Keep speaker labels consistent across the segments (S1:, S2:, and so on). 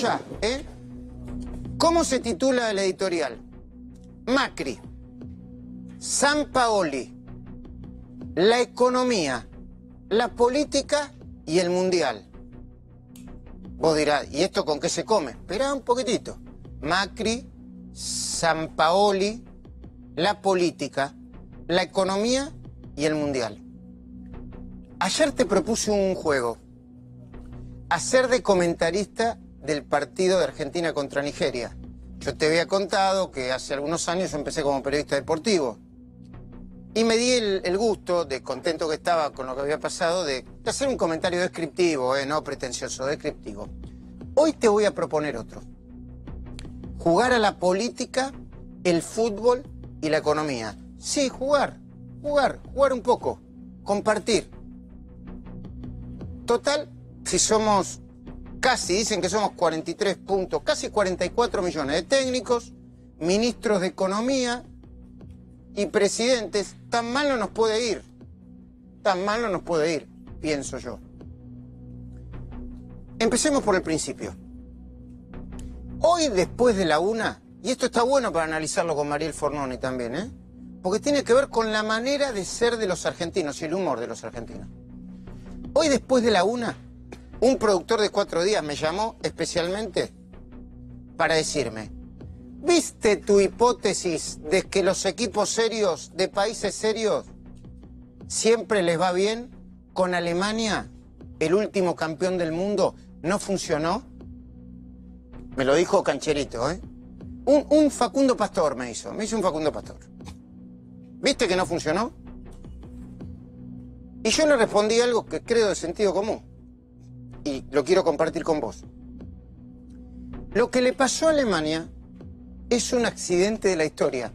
S1: ya, ¿eh? ¿Cómo se titula el editorial? Macri, Sampaoli, la economía, la política y el mundial. Vos dirás, ¿y esto con qué se come? Esperá un poquitito. Macri, Sampaoli, la política, la economía y el mundial. Ayer te propuse un juego. Hacer de comentarista del partido de Argentina contra Nigeria. Yo te había contado que hace algunos años yo empecé como periodista deportivo. Y me di el gusto, de contento que estaba con lo que había pasado, de hacer un comentario descriptivo, no pretencioso, descriptivo. Hoy te voy a proponer otro. Jugar a la política, el fútbol y la economía. Sí, jugar un poco, compartir. Total, si somos casi, dicen que somos 43 puntos, casi 44 millones de técnicos, ministros de economía y presidentes, tan mal no nos puede ir. Tan mal no nos puede ir, pienso yo. Empecemos por el principio. Hoy, después de la una, y esto está bueno para analizarlo con Mariel Fornoni también, porque tiene que ver con la manera de ser de los argentinos y el humor de los argentinos. Hoy, después de la una, un productor de 4 días me llamó especialmente para decirme: ¿viste tu hipótesis de que los equipos serios de países serios siempre les va bien? Con Alemania, el último campeón del mundo, no funcionó. Me lo dijo Cancherito, Un Facundo Pastor me hizo un Facundo Pastor. ¿Viste que no funcionó? Y yo le respondí algo que creo de sentido común. Y lo quiero compartir con vos. Lo que le pasó a Alemania es un accidente de la historia.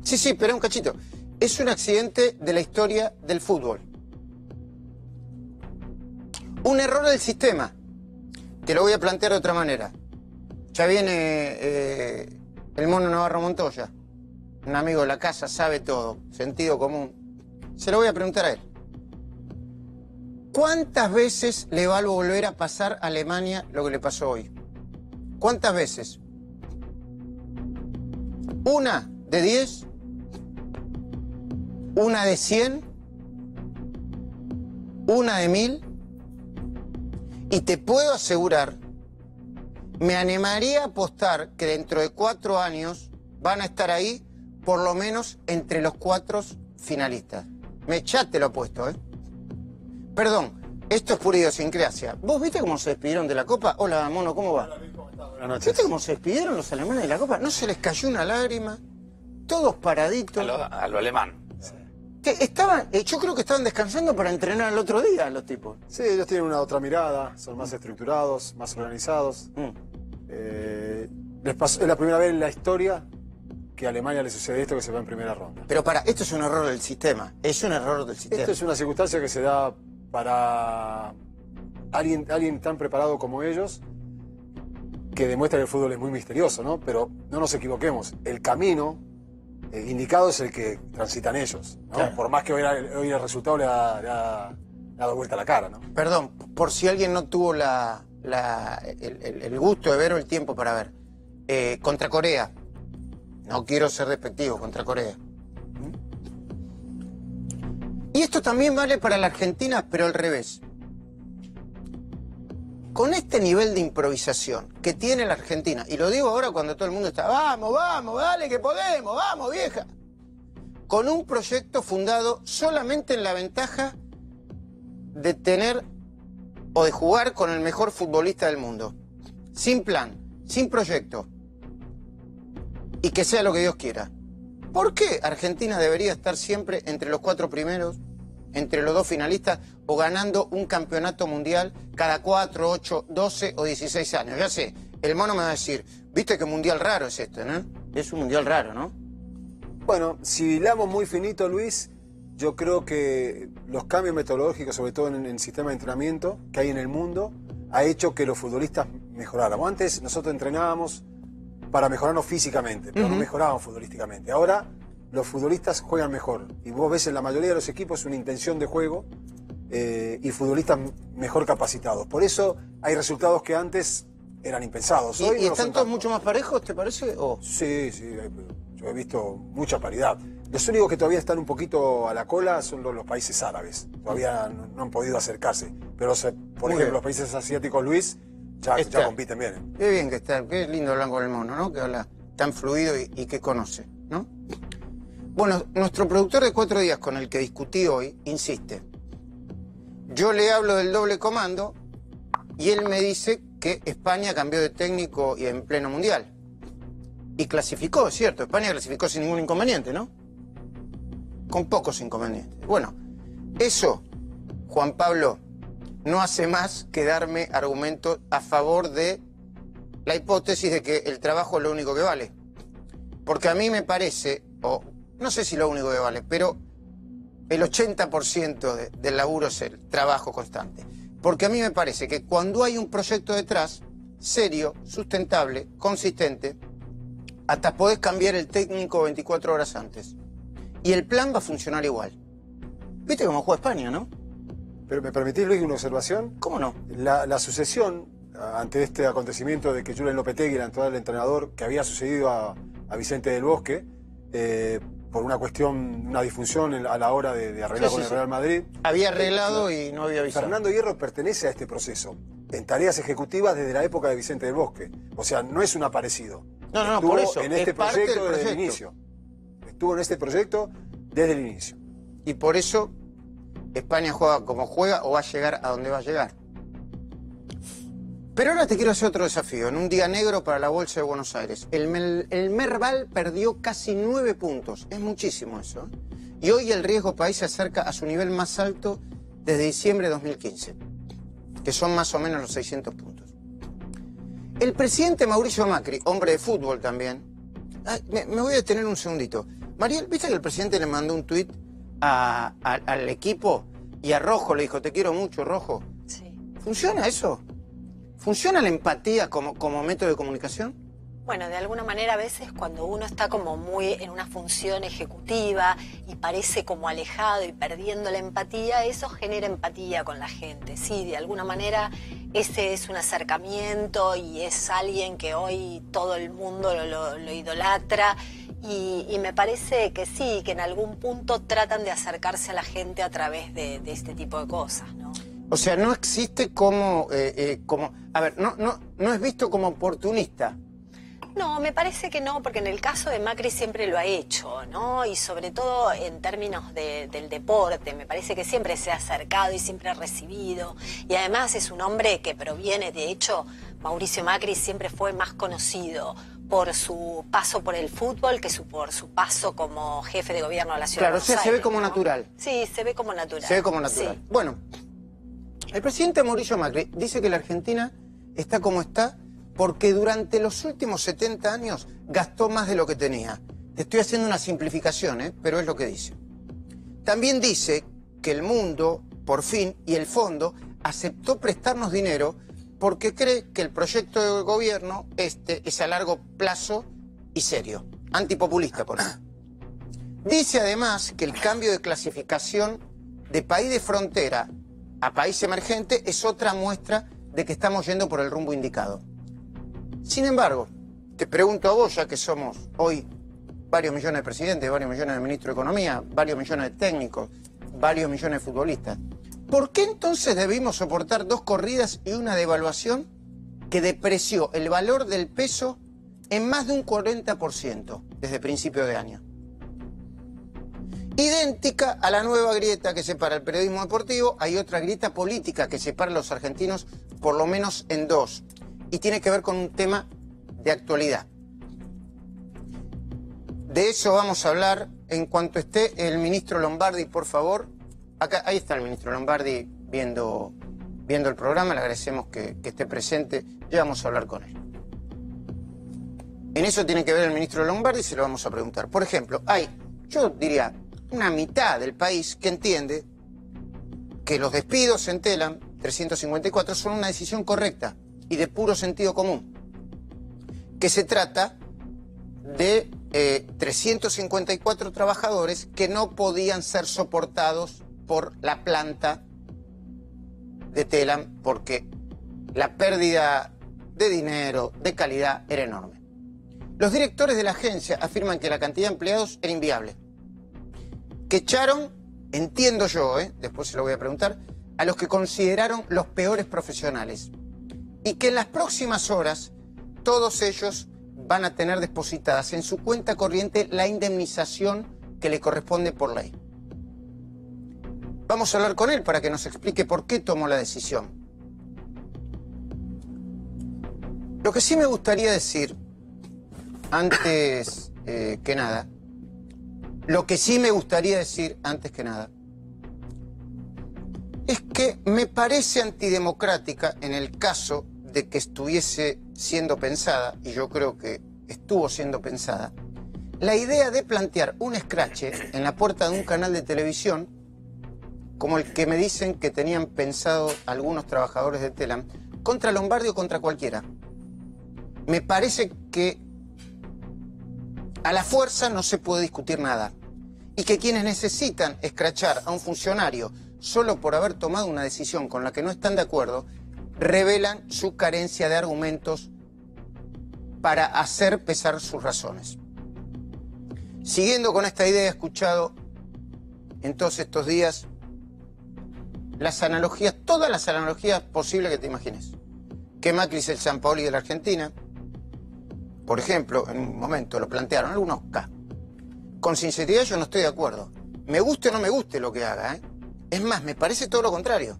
S1: Sí, espera un cachito. Es un accidente de la historia del fútbol. Un error del sistema. Te lo voy a plantear de otra manera. Ya viene el mono Navarro Montoya. Un amigo de la casa, sabe todo. Sentido común. Se lo voy a preguntar a él. ¿Cuántas veces le va a volver a pasar a Alemania lo que le pasó hoy? ¿Cuántas veces? ¿Una de 10? ¿Una de 100? ¿Una de 1000? Y te puedo asegurar, me animaría a apostar que dentro de 4 años van a estar ahí por lo menos entre los 4 finalistas. Ya te lo apuesto, Perdón, esto es pura idiosincrasia. ¿Vos viste cómo se despidieron de la Copa? Hola, mono, ¿cómo va?
S2: Buenas noches.
S1: ¿Viste cómo se despidieron los alemanes de la Copa? No se les cayó una lágrima, todos paraditos.
S2: A lo alemán.
S1: Que estaban, yo creo que estaban descansando para entrenar el otro día los tipos.
S3: Sí, ellos tienen una otra mirada, son más estructurados, más organizados. Es la primera vez en la historia que a Alemania le sucede esto, que se va en primera ronda.
S1: Pero esto es un error del sistema, es un error del sistema.
S3: Esto es una circunstancia que se da para alguien tan preparado como ellos, que demuestra que el fútbol es muy misterioso, ¿no? Pero no nos equivoquemos, el camino indicado es el que transitan ellos, ¿no? Claro. Por más que hoy el resultado le ha dado vuelta a la cara, ¿no?
S1: Perdón, por si alguien no tuvo el gusto de ver o el tiempo para ver. Contra Corea, no quiero ser despectivo, contra Corea. Y esto también vale para la Argentina, pero al revés. Con este nivel de improvisación que tiene la Argentina, y lo digo ahora cuando todo el mundo está, vamos, dale que podemos, vamos vieja. Con un proyecto fundado solamente en la ventaja de tener o de jugar con el mejor futbolista del mundo. Sin plan, sin proyecto. Y que sea lo que Dios quiera. ¿Por qué Argentina debería estar siempre entre los 4 primeros, entre los 2 finalistas, o ganando un campeonato mundial cada 4, 8, 12 o 16 años? Ya sé, el mono me va a decir, viste que mundial raro es este, ¿no? Es un mundial raro, ¿no?
S3: Bueno, si hilamos muy finito, Luis, yo creo que los cambios metodológicos, sobre todo en el sistema de entrenamiento que hay en el mundo, ha hecho que los futbolistas mejoráramos. Antes nosotros entrenábamos para mejorarnos físicamente, pero no mejorábamos futbolísticamente. Ahora los futbolistas juegan mejor. Y vos ves en la mayoría de los equipos una intención de juego y futbolistas mejor capacitados. Por eso hay resultados que antes eran impensados. Hoy
S1: ¿Y
S3: no
S1: están
S3: son
S1: todos
S3: tanto.
S1: mucho más parejos, te parece? ¿O?
S3: Sí, sí, yo he visto mucha paridad. Los únicos que todavía están un poquito a la cola son los países árabes. Todavía no han podido acercarse. Pero, por ejemplo, los países asiáticos, Luis, ya compiten bien.
S1: Qué bien que está, qué lindo hablar con el mono, ¿no? Que habla tan fluido y que conoce, ¿no? Bueno, nuestro productor de 4 días con el que discutí hoy insiste. Yo le hablo del doble comando y él me dice que España cambió de técnico y en pleno mundial. Y clasificó, es cierto, España clasificó sin ningún inconveniente, ¿no? Con pocos inconvenientes. Bueno, eso, Juan Pablo, no hace más que darme argumentos a favor de la hipótesis de que el trabajo es lo único que vale. Porque a mí me parece, o no sé si lo único que vale, pero el 80% del laburo es el trabajo constante. Porque a mí me parece que cuando hay un proyecto detrás, serio, sustentable, consistente, hasta podés cambiar el técnico 24 horas antes. Y el plan va a funcionar igual. ¿Viste cómo juega España, no?
S3: Pero ¿me permitís, Luis, una observación?
S1: ¿Cómo no?
S3: La sucesión, ante este acontecimiento de que Julen Lopetegui era el entrenador, que había sucedido a Vicente del Bosque, por una cuestión, una disfunción a la hora de arreglar con el Real Madrid.
S1: Había arreglado y no había avisado.
S3: Fernando Hierro pertenece a este proceso, en tareas ejecutivas desde la época de Vicente del Bosque. O sea, no es un aparecido.
S1: No,
S3: Estuvo
S1: por eso.
S3: en este
S1: es parte
S3: proyecto
S1: del
S3: desde el inicio. Estuvo en este proyecto desde el inicio.
S1: Y por eso España juega como juega o va a llegar a donde va a llegar. Pero ahora te quiero hacer otro desafío. En un día negro para la Bolsa de Buenos Aires. El Merval perdió casi 9 puntos. Es muchísimo eso. Y hoy el riesgo país se acerca a su nivel más alto desde diciembre de 2015. Que son más o menos los 600 puntos. El presidente Mauricio Macri, hombre de fútbol también. Me voy a detener un segundito. Mariel, ¿viste que el presidente le mandó un tuit al equipo y a Rojo le dijo, te quiero mucho, Rojo?
S2: Sí.
S1: ¿Funciona eso? ¿Funciona la empatía como método de comunicación?
S2: Bueno, de alguna manera a veces cuando uno está como muy en una función ejecutiva y parece como alejado y perdiendo la empatía, eso genera empatía con la gente. Sí, de alguna manera ese es un acercamiento y es alguien que hoy todo el mundo lo idolatra. Y me parece que sí, que en algún punto tratan de acercarse a la gente a través de este tipo de cosas, ¿no?
S1: O sea, no existe como a ver, no es visto como oportunista.
S2: No, me parece que no, porque en el caso de Macri siempre lo ha hecho, ¿no? Y sobre todo en términos del deporte, me parece que siempre se ha acercado y siempre ha recibido. Y además es un hombre que proviene, de hecho, Mauricio Macri siempre fue más conocido por su paso por el fútbol que por su paso como jefe de gobierno de la ciudad de Buenos Aires.
S1: Se ve como natural.
S2: Sí, se ve como natural.
S1: Se ve como natural.
S2: Sí.
S1: Bueno, el presidente Mauricio Macri dice que la Argentina está como está porque durante los últimos 70 años gastó más de lo que tenía. Te estoy haciendo una simplificación, pero es lo que dice. También dice que el mundo, por fin, y el fondo, aceptó prestarnos dinero porque cree que el proyecto de gobierno es a largo plazo y serio. Antipopulista, por eso. Dice además que el cambio de clasificación de país de frontera a país emergente es otra muestra de que estamos yendo por el rumbo indicado. Sin embargo, te pregunto a vos, ya que somos hoy varios millones de presidentes, varios millones de ministros de Economía, varios millones de técnicos, varios millones de futbolistas, ¿por qué entonces debimos soportar 2 corridas y una devaluación que depreció el valor del peso en más de un 40% desde principio de año? Idéntica a la nueva grieta que separa el periodismo deportivo, hay otra grieta política que separa a los argentinos por lo menos en 2. Y tiene que ver con un tema de actualidad. De eso vamos a hablar en cuanto esté el ministro Lombardi, por favor. Ahí está el ministro Lombardi viendo el programa, le agradecemos que esté presente, ya vamos a hablar con él. En eso tiene que ver el ministro Lombardi y se lo vamos a preguntar. Por ejemplo, hay, yo diría, una mitad del país que entiende que los despidos en Telam, 354, son una decisión correcta y de puro sentido común. Que se trata de 354 trabajadores que no podían ser soportados por la planta de Telam porque la pérdida de dinero, de calidad, era enorme. Los directores de la agencia afirman que la cantidad de empleados era inviable. Que echaron, entiendo yo, después se lo voy a preguntar, a los que consideraron los peores profesionales. Y que en las próximas horas todos ellos van a tener depositadas en su cuenta corriente la indemnización que le corresponde por ley. Vamos a hablar con él para que nos explique por qué tomó la decisión. Lo que sí me gustaría decir, antes que nada, es que me parece antidemocrática en el caso de que estuviese siendo pensada, y yo creo que estuvo siendo pensada, la idea de plantear un escrache en la puerta de un canal de televisión, como el que me dicen que tenían pensado algunos trabajadores de Telam, contra Lombardi o contra cualquiera. Me parece que a la fuerza no se puede discutir nada, y que quienes necesitan escrachar a un funcionario solo por haber tomado una decisión con la que no están de acuerdo, revelan su carencia de argumentos para hacer pesar sus razones. Siguiendo con esta idea, he escuchado en todos estos días las analogías, todas las analogías posibles que te imagines. Que Macri es el Sampaoli de la Argentina, por ejemplo, en un momento lo plantearon, algunos acá. Con sinceridad yo no estoy de acuerdo. Me guste o no me guste lo que haga, Es más, me parece todo lo contrario.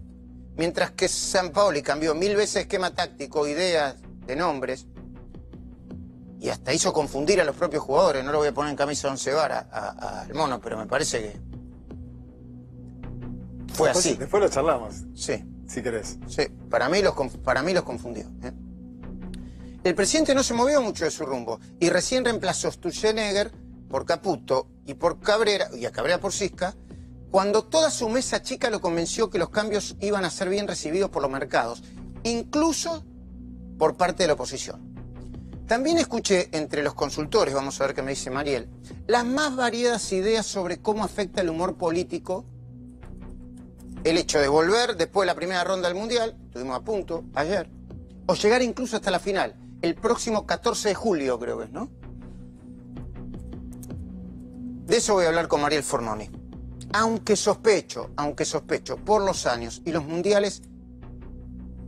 S1: Mientras que Sampaoli cambió 1000 veces esquema táctico, ideas de nombres, y hasta hizo confundir a los propios jugadores. No lo voy a poner en camisa de 11 varas al mono, pero me parece que fue así.
S3: Después lo charlamos.
S1: Sí.
S3: Si querés.
S1: Sí, para mí los confundió. El presidente no se movió mucho de su rumbo y recién reemplazó a Sturzenegger por Caputo y por Cabrera, y a Cabrera por Sisca, cuando toda su mesa chica lo convenció que los cambios iban a ser bien recibidos por los mercados, incluso por parte de la oposición. También escuché entre los consultores, vamos a ver qué me dice Mariel, las más variadas ideas sobre cómo afecta el humor político el hecho de volver después de la primera ronda del Mundial, estuvimos a punto ayer, o llegar incluso hasta la final, el próximo 14 de julio creo que es, ¿no? De eso voy a hablar con Mariel Fornoni. Aunque sospecho por los años y los mundiales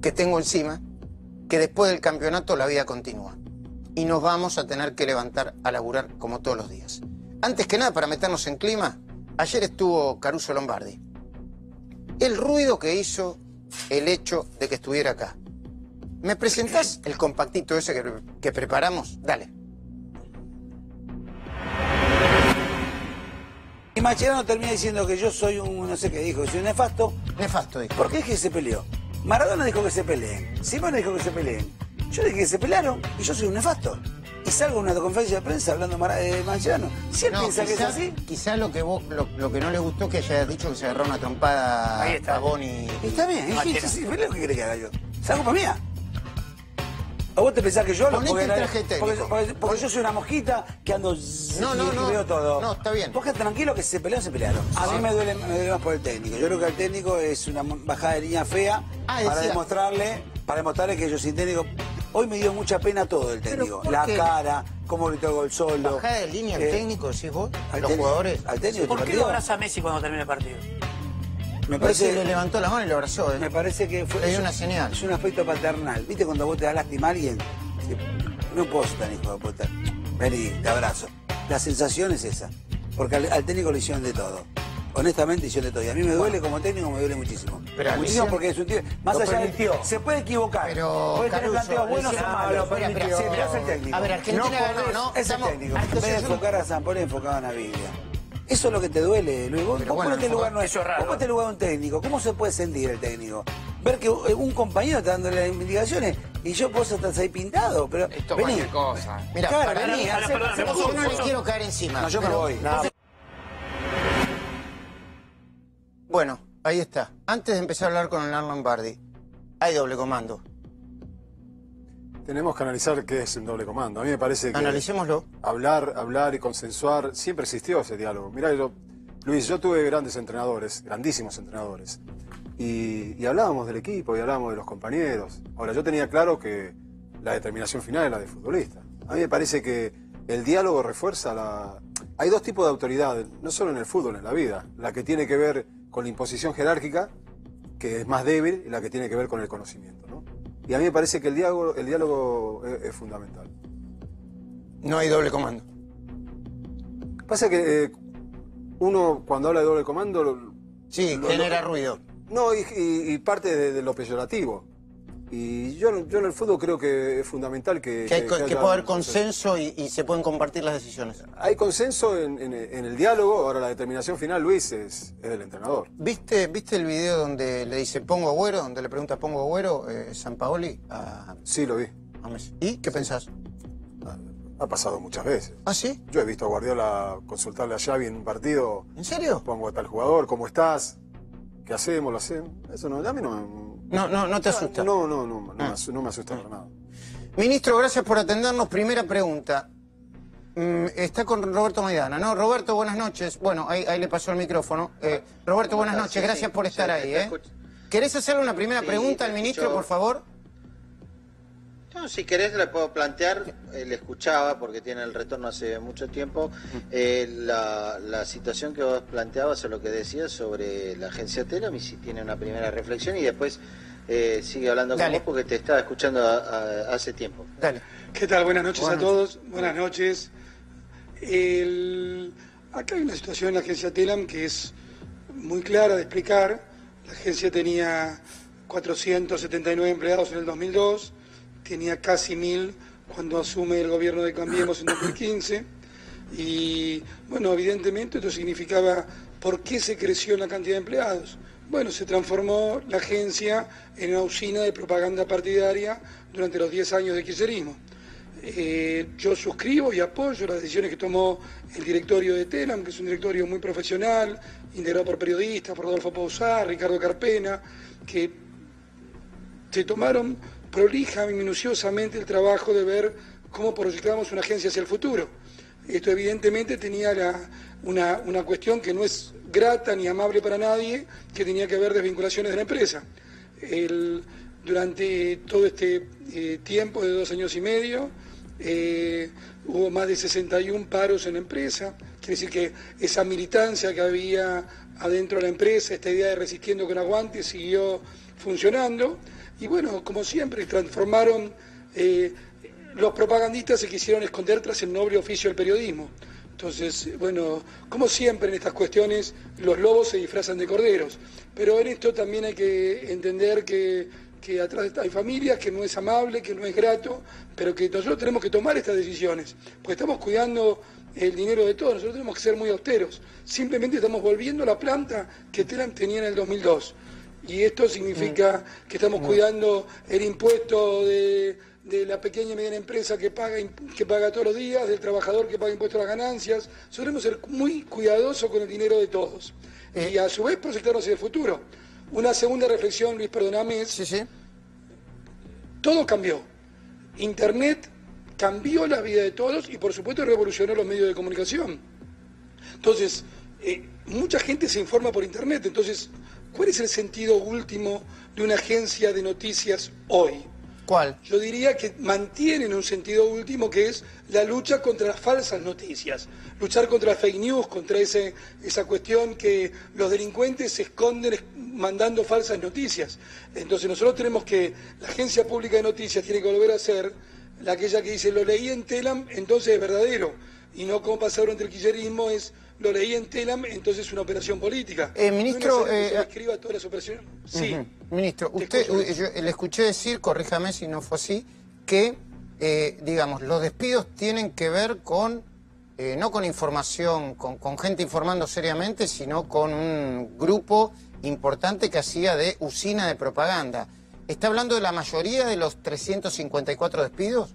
S1: que tengo encima, que después del campeonato la vida continúa. Y nos vamos a tener que levantar a laburar como todos los días. Antes que nada, para meternos en clima, ayer estuvo Caruso Lombardi. El ruido que hizo el hecho de que estuviera acá. ¿Me presentás el compactito ese que preparamos? Dale.
S4: Y Mascherano termina diciendo que yo soy un, no sé qué dijo, soy un nefasto.
S1: Nefasto, dijo.
S4: ¿Por qué es que se peleó? Maradona dijo que se peleen, Simone dijo que se peleen. Yo dije que se pelearon y yo soy un nefasto. Y salgo en una conferencia de prensa hablando de Mascherano. Si él piensa que es así...
S1: Quizás lo que no le gustó que haya dicho que se agarró una trompada a Boni.
S4: Está bien, es lo que quiere que haga yo. Es culpa mía. ¿O vos te pensás que yo porque yo soy una mosquita que ando y veo todo?
S1: No, está bien.
S4: Vos quedate tranquilo que si se pelearon, se pelearon. A mí me duele más por el técnico. Yo creo que el técnico es una bajada de línea fea para demostrarle que yo soy técnico. Hoy me dio mucha pena todo el técnico. La cara, cómo gritó el gol solo.
S1: ¿Bajada de línea el técnico, decís vos? ¿Los jugadores?
S4: Al técnico.
S5: ¿Por qué lo abraza Messi cuando termina el partido?
S1: Me parece que le levantó la mano y lo abrazó.
S4: Me parece que fue...
S1: Le dio una señal.
S4: Es un aspecto paternal. ¿Viste cuando vos te das lástima a alguien? No puedo ser tan hijo de puta. Vení, te abrazo. La sensación es esa. Porque al técnico le hicieron de todo. Honestamente hicieron de todo. Y a mí me duele como técnico, me duele muchísimo.
S1: Pero
S4: muchísimo porque es un tío... Más allá de... Se puede equivocar.
S1: Pero
S4: puede tener planteos buenos o malos. Pero es el técnico.
S1: A ver, Argentina
S4: no, es el técnico. En vez de enfocar a Sampaoli, enfocado a Naviglia. Eso es lo que te duele, Luis. Vos ponete el lugar nuestro. Vos ponete el lugar de un técnico. ¿Cómo se puede sentir el técnico? Ver que un compañero está dando las indicaciones y yo vos estás ahí pintado. Pero
S6: esto
S4: vení.
S6: cualquier cosa.
S1: Mira,
S4: claro, vení.
S1: Yo no le quiero caer encima.
S4: No, yo me voy.
S1: Bueno, ahí está. Antes de empezar a hablar con Hernán Lombardi, hay doble comando.
S3: Tenemos que analizar qué es un doble comando. A mí me parece que...
S1: Analicémoslo.
S3: Hablar y consensuar, siempre existió ese diálogo. Mirá, Luis, yo tuve grandes entrenadores, grandísimos entrenadores. y hablábamos del equipo y hablábamos de los compañeros. Ahora, yo tenía claro que la determinación final es la de futbolista. A mí me parece que el diálogo refuerza la... Hay dos tipos de autoridad, no solo en el fútbol, en la vida. La que tiene que ver con la imposición jerárquica, que es más débil, y la que tiene que ver con el conocimiento, ¿no? Y a mí me parece que el diálogo es fundamental.
S1: No hay doble comando.
S3: Pasa que uno cuando habla de doble comando...
S1: Sí, genera ruido.
S3: No, y parte de lo peyorativo. Y yo en el fútbol creo que es fundamental que
S1: puede haber consenso y se pueden compartir las decisiones.
S3: Hay consenso en el diálogo. Ahora la determinación final, Luis, es del entrenador.
S1: ¿Viste el video donde le dice pongo Agüero, donde le pregunta pongo Agüero, Sampaoli a...
S3: Sí, lo vi.
S1: a Messi? ¿Y qué pensás?
S3: Ha pasado muchas veces.
S1: ¿Ah, sí?
S3: Yo he visto a Guardiola consultarle a Xavi en un partido.
S1: ¿En serio?
S3: Pongo a tal jugador, ¿cómo estás? ¿Qué hacemos? ¿Lo hacemos? Eso no, a mí
S1: No te asusta.
S3: No me asusta para nada.
S1: Ministro, gracias por atendernos. Primera pregunta. Está con Roberto Maidana, ¿no? Roberto, buenas noches. Bueno, ahí le pasó el micrófono. Roberto, buenas noches. Gracias por estar ahí, ¿eh? ¿Querés hacerle una primera pregunta al ministro, por favor?
S6: No, si querés le puedo plantear, le escuchaba porque tiene el retorno hace mucho tiempo, la situación que vos planteabas o lo que decías sobre la agencia Telam y si tiene una primera reflexión y después sigue hablando con vos porque te estaba escuchando hace tiempo.
S1: Dale.
S7: ¿Qué tal? Buenas noches a todos, buenas noches. Acá hay una situación en la agencia Telam que es muy clara de explicar. La agencia tenía 479 empleados en el 2002. Tenía casi 1000 cuando asume el gobierno de Cambiemos en 2015 y bueno, evidentemente esto significaba ¿por qué se creció la cantidad de empleados? Bueno, se transformó la agencia en una usina de propaganda partidaria durante los 10 años de kirchnerismo. Yo suscribo y apoyo las decisiones que tomó el directorio de Telam, que es un directorio muy profesional, integrado por periodistas, por Rodolfo Pousar, Ricardo Carpena, que se tomaron prolija y minuciosamente el trabajo de ver cómo proyectamos una agencia hacia el futuro. Esto evidentemente tenía una cuestión que no es grata ni amable para nadie, que tenía que ver desvinculaciones de la empresa. Durante todo este tiempo de 2 años y medio, hubo más de 61 paros en la empresa, quiere decir que esa militancia que había adentro de la empresa, esta idea de resistiendo con aguante, siguió funcionando. Y bueno, como siempre, transformaron, los propagandistas se quisieron esconder tras el noble oficio del periodismo. Entonces, bueno, como siempre en estas cuestiones, los lobos se disfrazan de corderos. Pero en esto también hay que entender que atrás hay familias, que no es amable, que no es grato, pero que nosotros tenemos que tomar estas decisiones, porque estamos cuidando el dinero de todos, nosotros tenemos que ser muy austeros. Simplemente estamos volviendo a la planta que Telam tenía en el 2002. Y esto significa que estamos cuidando el impuesto de la pequeña y mediana empresa que paga todos los días, del trabajador que paga impuestos a las ganancias. Nosotros debemos ser muy cuidadosos con el dinero de todos. Y a su vez proyectarnos hacia el futuro. Una segunda reflexión, Luis, perdóname, es...
S1: Sí.
S7: Todo cambió. Internet cambió la vida de todos y por supuesto revolucionó los medios de comunicación. Entonces, mucha gente se informa por Internet, entonces... ¿Cuál es el sentido último de una agencia de noticias hoy?
S1: ¿Cuál?
S7: Yo diría que mantienen un sentido último que es la lucha contra las falsas noticias, luchar contra las fake news, contra esa cuestión que los delincuentes se esconden mandando falsas noticias. Entonces nosotros tenemos que, la agencia pública de noticias tiene que volver a ser aquella que dice lo leí en Telam, entonces es verdadero, y no como pasa durante el kirchnerismo es... Lo leí en Telam, entonces es una operación política.
S1: Ministro,
S7: se escriba todas las operaciones. Sí.
S1: Ministro, yo le escuché decir, corríjame si no fue así, que, digamos, los despidos tienen que ver con, no con información, con gente informando seriamente, sino con un grupo importante que hacía de usina de propaganda. ¿Está hablando de la mayoría de los 354 despidos?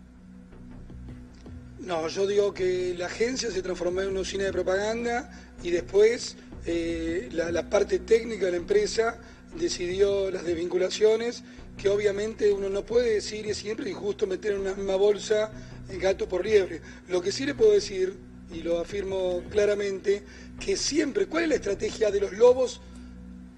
S7: No, yo digo que la agencia se transformó en una usina de propaganda y después la parte técnica de la empresa decidió las desvinculaciones, que obviamente uno no puede decir, y es siempre injusto meter en una misma bolsa el gato por liebre. Lo que sí le puedo decir, y lo afirmo claramente, que siempre, ¿cuál es la estrategia de los lobos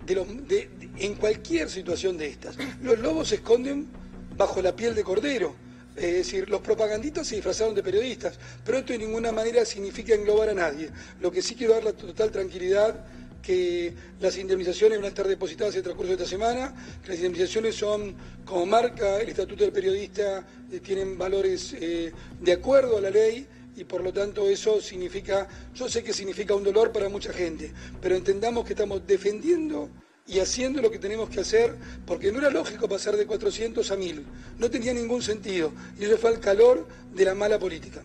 S7: en cualquier situación de estas. Los lobos se esconden bajo la piel de cordero. Es decir, los propagandistas se disfrazaron de periodistas, pero esto de ninguna manera significa englobar a nadie. Lo que sí quiero dar la total tranquilidad, que las indemnizaciones van a estar depositadas en el transcurso de esta semana, que las indemnizaciones son, como marca el Estatuto del Periodista, tienen valores de acuerdo a la ley, y por lo tanto eso significa, yo sé que significa un dolor para mucha gente, pero entendamos que estamos defendiendo y haciendo lo que tenemos que hacer, porque no era lógico pasar de 400 a 1000, no tenía ningún sentido, y eso fue el calor de la mala política.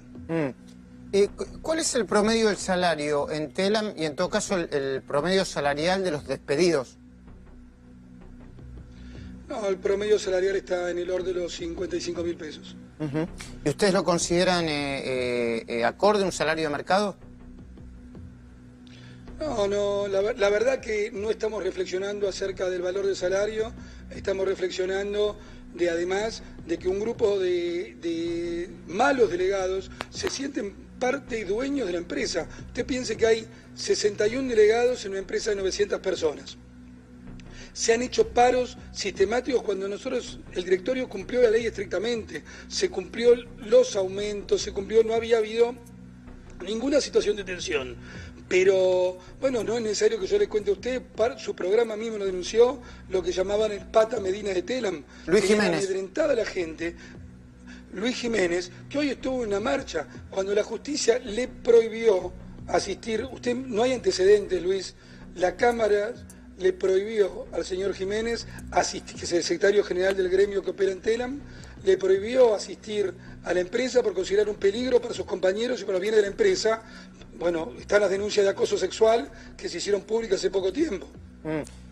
S1: ¿Cuál es el promedio del salario en Telam y en todo caso el promedio salarial de los despedidos?
S7: No, el promedio salarial está en el orden de los 55.000 pesos.
S1: ¿Y ustedes lo consideran acorde a un salario de mercado?
S7: No, la verdad que no estamos reflexionando acerca del valor del salario, estamos reflexionando además de que un grupo de malos delegados se sienten parte y dueños de la empresa. Usted piense que hay 61 delegados en una empresa de 900 personas. Se han hecho paros sistemáticos cuando el directorio cumplió la ley estrictamente, se cumplió los aumentos, no había habido ninguna situación de tensión. Pero, bueno, no es necesario que yo le cuente a usted, su programa mismo lo denunció, lo que llamaban el Pata Medina de Telam.
S1: Luis Jiménez.
S7: Amedrentada la gente. Luis Jiménez, que hoy estuvo en una marcha, cuando la justicia le prohibió asistir, usted no hay antecedentes, Luis, la Cámara le prohibió al señor Jiménez asistir, que es el secretario general del gremio que opera en Telam, le prohibió asistir a la empresa por considerar un peligro para sus compañeros y para los bienes de la empresa. Bueno, están las denuncias de acoso sexual que se hicieron públicas hace poco tiempo.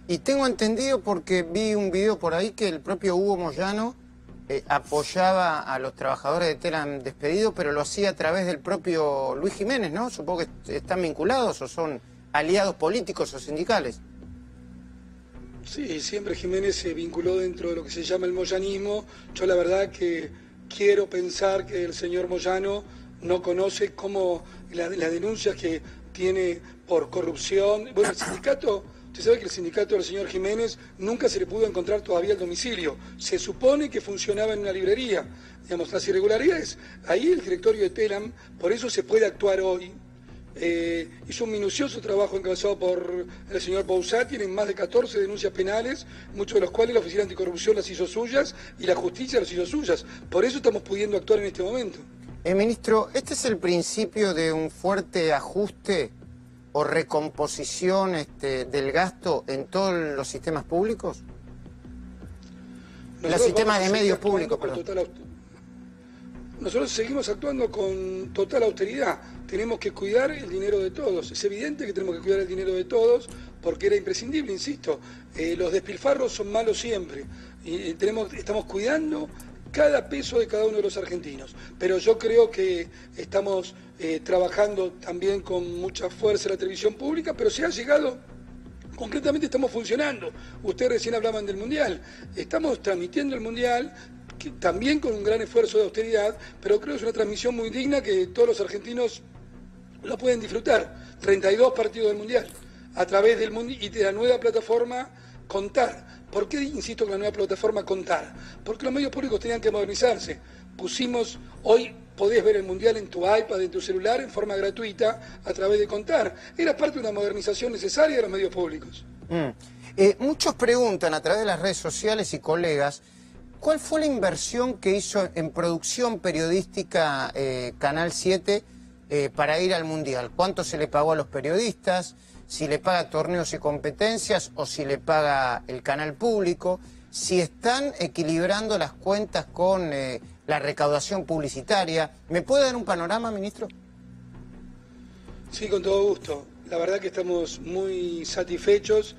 S1: Y tengo entendido, porque vi un video por ahí, que el propio Hugo Moyano apoyaba a los trabajadores de Telam despedidos, pero lo hacía a través del propio Luis Jiménez, ¿no? Supongo que están vinculados o son aliados políticos o sindicales.
S7: Sí, siempre Jiménez se vinculó dentro de lo que se llama el moyanismo. Yo la verdad que quiero pensar que el señor Moyano no conoce cómo las denuncias que tiene por corrupción. Bueno, el sindicato, usted sabe que el sindicato del señor Jiménez nunca se le pudo encontrar todavía el domicilio. Se supone que funcionaba en una librería. Digamos, las irregularidades, ahí el directorio de Telam, por eso se puede actuar hoy. Hizo un minucioso trabajo encabezado por el señor Bouzat, tienen más de 14 denuncias penales, muchos de los cuales la Oficina Anticorrupción las hizo suyas y la justicia las hizo suyas. Por eso estamos pudiendo actuar en este momento.
S1: Ministro, ¿este es el principio de un fuerte ajuste o recomposición del gasto en todos los sistemas públicos? Los sistemas de medios públicos, perdón.
S7: Nosotros seguimos actuando con total austeridad. Tenemos que cuidar el dinero de todos. Es evidente que tenemos que cuidar el dinero de todos porque era imprescindible, insisto. Los despilfarros son malos siempre. Y estamos cuidando cada peso de cada uno de los argentinos. Pero yo creo que estamos trabajando también con mucha fuerza en la televisión pública, pero se ha llegado, concretamente estamos funcionando. Ustedes recién hablaban del Mundial. Estamos transmitiendo el Mundial, también con un gran esfuerzo de austeridad, pero creo que es una transmisión muy digna que todos los argentinos lo pueden disfrutar. 32 partidos del Mundial, a través del y de la nueva plataforma Contar. ¿Por qué insisto con la nueva plataforma Contar? Porque los medios públicos tenían que modernizarse. Hoy podés ver el Mundial en tu iPad, en tu celular, en forma gratuita, a través de Contar. Era parte de una modernización necesaria de los medios públicos.
S1: Muchos preguntan a través de las redes sociales y colegas, ¿cuál fue la inversión que hizo en producción periodística Canal 7 para ir al Mundial? ¿Cuánto se le pagó a los periodistas? ¿Si le paga torneos y competencias o si le paga el canal público? ¿Si están equilibrando las cuentas con la recaudación publicitaria? ¿Me puede dar un panorama, ministro?
S7: Sí, con todo gusto. La verdad que estamos muy satisfechos.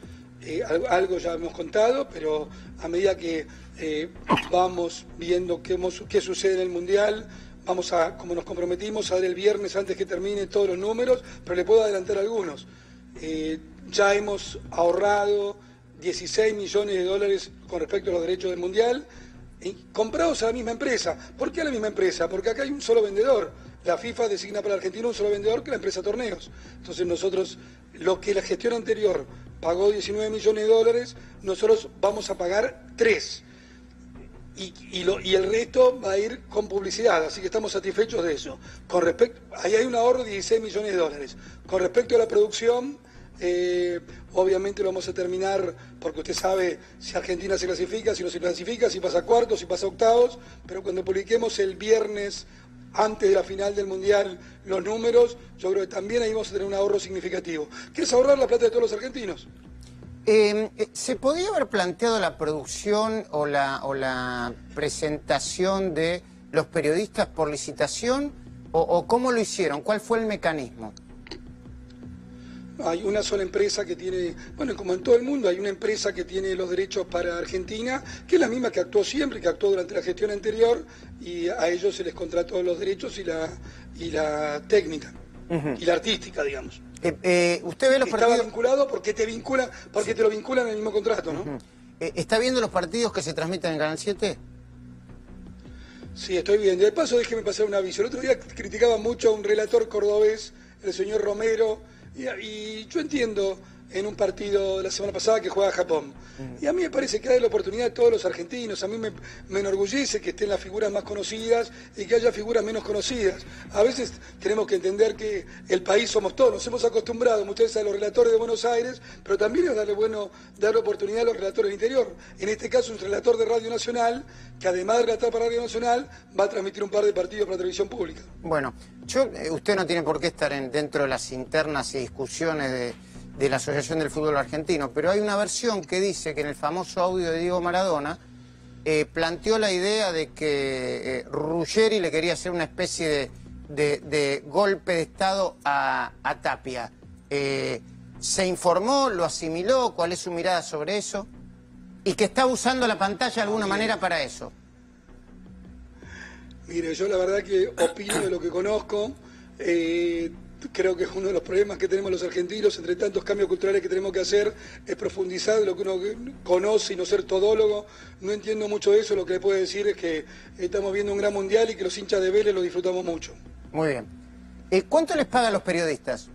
S7: Algo ya hemos contado, pero a medida que vamos viendo qué sucede en el Mundial, como nos comprometimos, a dar el viernes antes que termine todos los números, pero le puedo adelantar algunos. Ya hemos ahorrado 16 millones de dólares con respecto a los derechos del Mundial, comprados a la misma empresa. ¿Por qué a la misma empresa? Porque acá hay un solo vendedor. La FIFA designa para Argentina un solo vendedor, que es la empresa Torneos. Entonces nosotros, lo que la gestión anterior pagó 19 millones de dólares, nosotros vamos a pagar 3. Y el resto va a ir con publicidad, así que estamos satisfechos de eso. Ahí hay un ahorro de 16 millones de dólares. Con respecto a la producción, obviamente lo vamos a terminar, porque usted sabe si Argentina se clasifica, si no se clasifica, si pasa cuartos, si pasa octavos, pero cuando publiquemos el viernes, antes de la final del Mundial, los números, yo creo que también ahí vamos a tener un ahorro significativo, que es ahorrar la plata de todos los argentinos.
S1: ¿Se podía haber planteado la producción o la presentación de los periodistas por licitación? ¿O cómo lo hicieron? ¿Cuál fue el mecanismo?
S7: Hay una sola empresa que tiene, bueno, como en todo el mundo, hay una empresa que tiene los derechos para Argentina, que es la misma que actuó siempre, que actuó durante la gestión anterior, y a ellos se les contrató los derechos y la técnica, y la artística, digamos.
S1: ¿Usted ve los partidos?
S7: Estaba vinculado porque te lo vinculan en el mismo contrato, ¿no?
S1: ¿Está viendo los partidos que se transmiten en Canal 7?
S7: Sí, estoy viendo. De paso, déjeme pasar un aviso. El otro día criticaba mucho a un relator cordobés, el señor Romero, y yo entiendo en un partido de la semana pasada que juega Japón. Y a mí me parece que hay la oportunidad de todos los argentinos. A mí me enorgullece que estén las figuras más conocidas y que haya figuras menos conocidas. A veces tenemos que entender que el país somos todos. Nos hemos acostumbrado, muchas veces, a los relatores de Buenos Aires, pero también es darle oportunidad a los relatores del interior. En este caso, un relator de Radio Nacional, que además de relatar para Radio Nacional, va a transmitir un par de partidos para televisión pública.
S1: Bueno, usted no tiene por qué estar dentro de las internas y discusiones de la Asociación del Fútbol Argentino, pero hay una versión que dice que en el famoso audio de Diego Maradona planteó la idea de que Ruggeri le quería hacer una especie de golpe de Estado a Tapia. ¿Se informó, lo asimiló? ¿Cuál es su mirada sobre eso? Y que está usando la pantalla de alguna manera para eso.
S7: Mire, yo la verdad que opino de lo que conozco. Creo que es uno de los problemas que tenemos los argentinos, entre tantos cambios culturales que tenemos que hacer, es profundizar de lo que uno conoce y no ser todólogo. No entiendo mucho de eso, lo que le puedo decir es que estamos viendo un gran mundial y que los hinchas de Vélez lo disfrutamos mucho.
S1: Muy bien. ¿Cuánto les pagan los periodistas?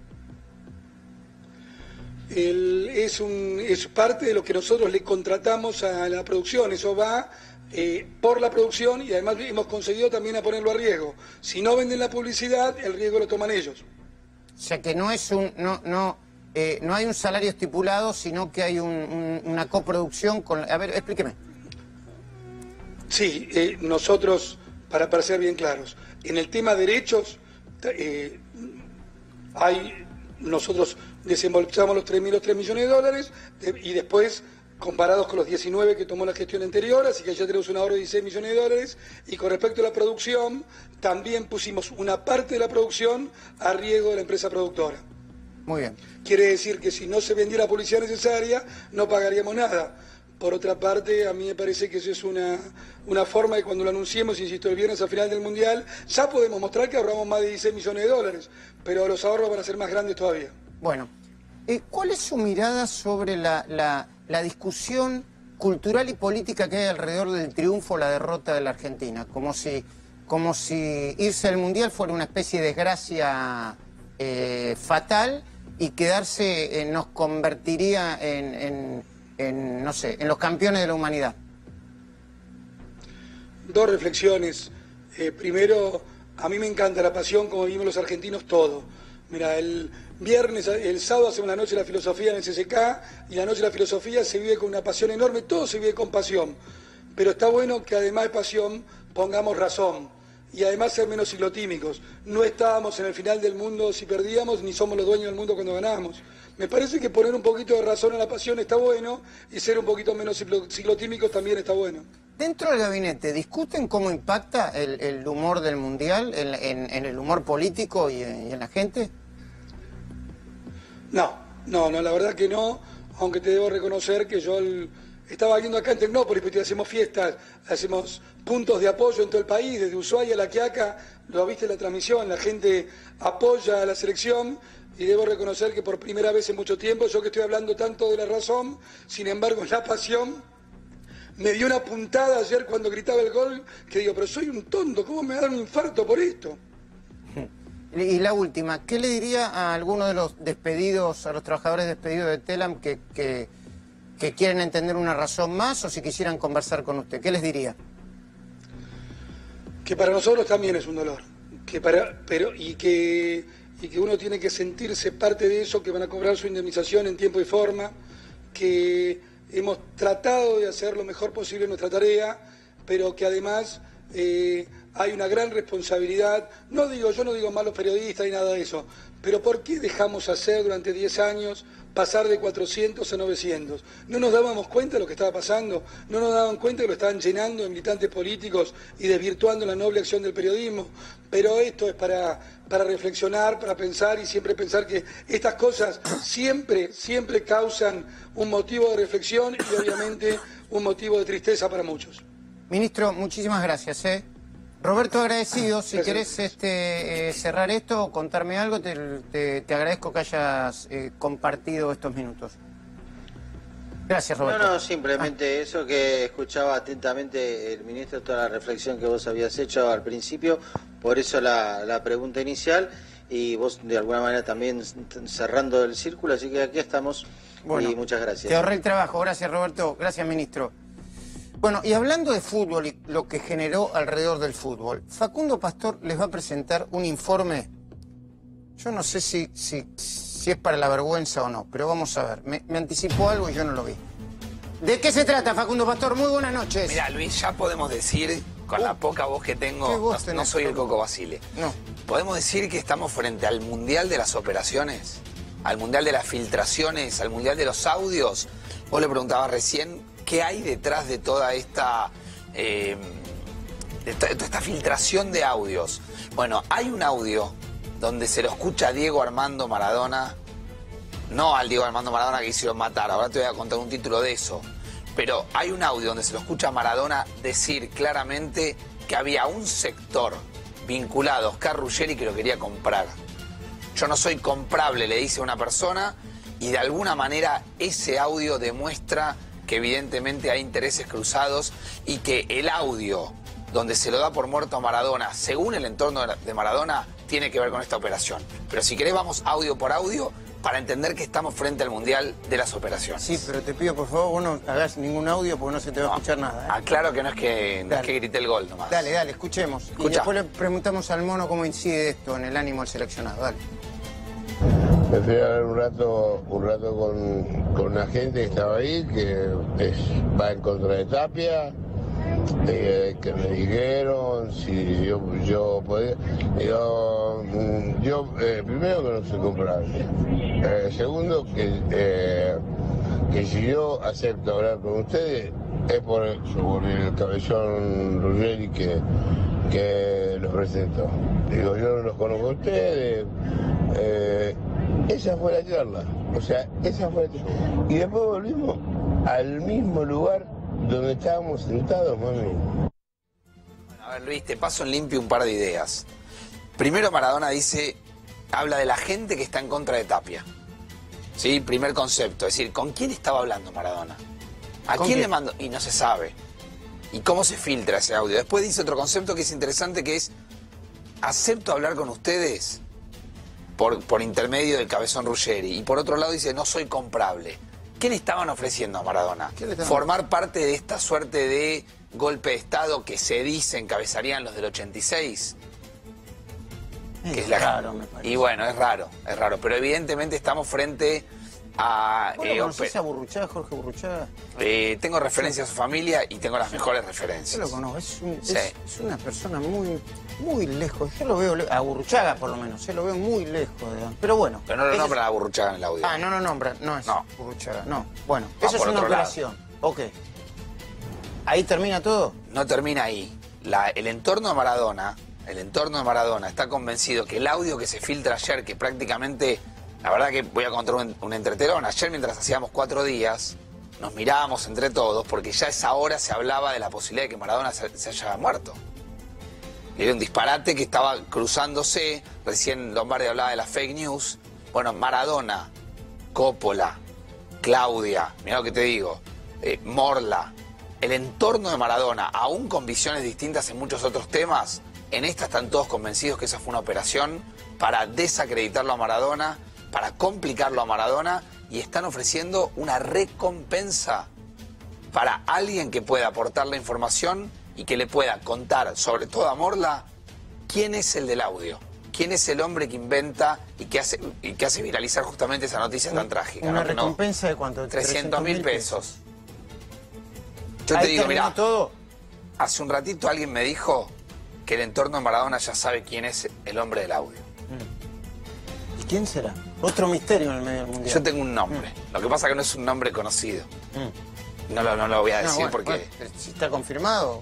S7: Es parte de lo que nosotros le contratamos a la producción, eso va por la producción y además hemos conseguido también a ponerlo a riesgo. Si no venden la publicidad, el riesgo lo toman ellos.
S1: O sea que no es no hay un salario estipulado, sino que hay una coproducción con... A ver, explíqueme.
S7: Sí, nosotros, para ser bien claros, en el tema derechos, nosotros desembolsamos los 3 millones de dólares y después, comparados con los 19 que tomó la gestión anterior, así que ya tenemos un ahorro de 16 millones de dólares. Y con respecto a la producción, también pusimos una parte de la producción a riesgo de la empresa productora.
S1: Muy bien.
S7: Quiere decir que si no se vendiera la publicidad necesaria, no pagaríamos nada. Por otra parte, a mí me parece que eso es una forma de cuando lo anunciemos, insisto, el viernes al final del Mundial, ya podemos mostrar que ahorramos más de 16 millones de dólares, pero los ahorros van a ser más grandes todavía.
S1: Bueno, ¿cuál es su mirada sobre la discusión cultural y política que hay alrededor del triunfo o la derrota de la Argentina? Como si irse al Mundial fuera una especie de desgracia fatal y quedarse nos convertiría no sé, en los campeones de la humanidad.
S7: Dos reflexiones. Primero, a mí me encanta la pasión, como vivimos los argentinos, todo. Mira, el sábado hacemos la noche de la filosofía en el CCK y la noche de la filosofía se vive con una pasión enorme, todo se vive con pasión. Pero está bueno que además de pasión pongamos razón y además ser menos ciclotímicos. No estábamos en el final del mundo si perdíamos, ni somos los dueños del mundo cuando ganamos. Me parece que poner un poquito de razón a la pasión está bueno y ser un poquito menos ciclotímicos también está bueno.
S1: Dentro del gabinete, ¿discuten cómo impacta el humor del Mundial en el humor político y en la gente?
S7: No, la verdad que no, aunque te debo reconocer que yo estaba viendo acá en Tecnópolis, porque hacemos fiestas, hacemos puntos de apoyo en todo el país, desde Ushuaia a La Quiaca, lo viste en la transmisión, la gente apoya a la selección y debo reconocer que por primera vez en mucho tiempo, yo que estoy hablando tanto de la razón, sin embargo la pasión me dio una puntada ayer cuando gritaba el gol, que digo, pero soy un tonto, ¿cómo me da un infarto por esto?
S1: Y la última, ¿qué le diría a alguno de los despedidos, a los trabajadores despedidos de Telam que quieren entender una razón más o si quisieran conversar con usted? ¿Qué les diría?
S7: Que para nosotros también es un dolor, y que uno tiene que sentirse parte de eso, que van a cobrar su indemnización en tiempo y forma, que hemos tratado de hacer lo mejor posible en nuestra tarea, pero que además hay una gran responsabilidad. Yo no digo malos periodistas ni nada de eso, pero ¿por qué dejamos hacer durante 10 años pasar de 400 a 900? ¿No nos dábamos cuenta de lo que estaba pasando? ¿No nos daban cuenta que lo estaban llenando de militantes políticos y desvirtuando la noble acción del periodismo? Pero esto es para reflexionar, para pensar y siempre pensar que estas cosas siempre causan un motivo de reflexión y obviamente un motivo de tristeza para muchos.
S1: Ministro, muchísimas gracias. Roberto, agradecido. Si querés cerrar esto o contarme algo, te agradezco que hayas compartido estos minutos. Gracias, Roberto.
S6: No, simplemente eso, que escuchaba atentamente el ministro toda la reflexión que vos habías hecho al principio, por eso la pregunta inicial, y vos de alguna manera también cerrando el círculo, así que aquí estamos. Bueno, y muchas gracias.
S1: Te ahorré el trabajo. Gracias, Roberto. Gracias, ministro. Bueno, y hablando de fútbol y lo que generó alrededor del fútbol, Facundo Pastor les va a presentar un informe. Yo no sé si es para la vergüenza o no, pero vamos a ver. Me anticipó algo y yo no lo vi. ¿De qué se trata, Facundo Pastor? Muy buenas noches.
S8: Mira, Luis, ya podemos decir, con la poca voz que tengo, no soy el Coco Basile. No. Podemos decir que estamos frente al Mundial de las Operaciones, al Mundial de las Filtraciones, al Mundial de los Audios. Vos le preguntabas recién qué hay detrás de toda esta filtración de audios. Bueno, hay un audio donde se lo escucha a Diego Armando Maradona, no al Diego Armando Maradona que hicieron matar, ahora te voy a contar un título de eso, pero hay un audio donde se lo escucha a Maradona decir claramente que había un sector vinculado a Oscar Ruggeri que lo quería comprar. Yo no soy comprable, le dice a una persona, y de alguna manera ese audio demuestra que evidentemente hay intereses cruzados y que el audio donde se lo da por muerto a Maradona, según el entorno de Maradona, tiene que ver con esta operación. Pero si querés vamos audio por audio para entender que estamos frente al Mundial de las Operaciones.
S1: Sí, pero te pido por favor, vos no hagas ningún audio porque no se te va a escuchar nada.
S8: Claro que no es que grite el gol nomás.
S1: Dale, escuchemos. Escucha. Y después le preguntamos al mono cómo incide esto en el ánimo del seleccionado. Dale.
S9: Me fui a ver un rato con una gente que estaba ahí, que va en contra de Tapia, que me dijeron si yo podía. Yo primero que no soy comprable. Segundo que si yo acepto hablar con ustedes es por el cabezón Ruggeri que los presento. Digo, yo no los conozco a ustedes. Esa fue la charla, y después volvimos al mismo lugar donde estábamos sentados, mami.
S8: Bueno, a ver, Luis, te paso en limpio un par de ideas. Primero, Maradona habla de la gente que está en contra de Tapia. ¿Sí? Primer concepto, es decir, ¿con quién estaba hablando Maradona? ¿A quién le mandó? Y no se sabe. ¿Y cómo se filtra ese audio? Después dice otro concepto que es interesante, que es, acepto hablar con ustedes por intermedio del cabezón Ruggeri. Y por otro lado dice, no soy comprable. ¿Qué le estaban ofreciendo a Maradona? Formar parte de esta suerte de golpe de Estado que se dice encabezarían los del 86.
S1: Es raro, me parece.
S8: Y bueno, es raro. Pero evidentemente estamos frente a...
S1: ¿Conoces a Burruchaga, Jorge Burruchaga?
S8: Tengo referencias a su familia y tengo las mejores referencias.
S1: Yo lo conozco, es una persona muy lejos. Yo lo veo, a Burruchaga por lo menos, lo veo muy lejos, digamos. Pero bueno.
S8: Pero no lo nombran a Burruchaga en el audio.
S1: No lo nombran, no es Burruchaga, no. Bueno, eso es una operación. Ok. ¿Ahí termina todo?
S8: No termina ahí. El entorno de Maradona está convencido que el audio que se filtra ayer, que prácticamente, la verdad que voy a contar un entretelón, ayer mientras hacíamos 4 días, nos mirábamos entre todos, porque ya a esa hora se hablaba de la posibilidad de que Maradona se haya muerto. Era un disparate que estaba cruzándose, recién Lombardi hablaba de las fake news. Bueno, Maradona, Coppola, Claudia, mirá lo que te digo, Morla, el entorno de Maradona, aún con visiones distintas en muchos otros temas, En esta están todos convencidos que esa fue una operación para desacreditarlo a Maradona, para complicarlo a Maradona, y están ofreciendo una recompensa para alguien que pueda aportar la información y que le pueda contar, sobre todo a Morla, quién es el del audio, quién es el hombre que inventa y que hace viralizar justamente esa noticia tan trágica.
S1: ¿Una
S8: ¿no?
S1: recompensa de cuánto?
S8: 300.000 pesos. Yo te digo, mira, hace un ratito alguien me dijo que el entorno de Maradona ya sabe quién es el hombre del audio.
S1: ¿Y quién será? Otro misterio en el medio del mundial.
S8: Yo tengo un nombre. Lo que pasa es que no es un nombre conocido. No lo voy a decir porque...
S1: si está confirmado.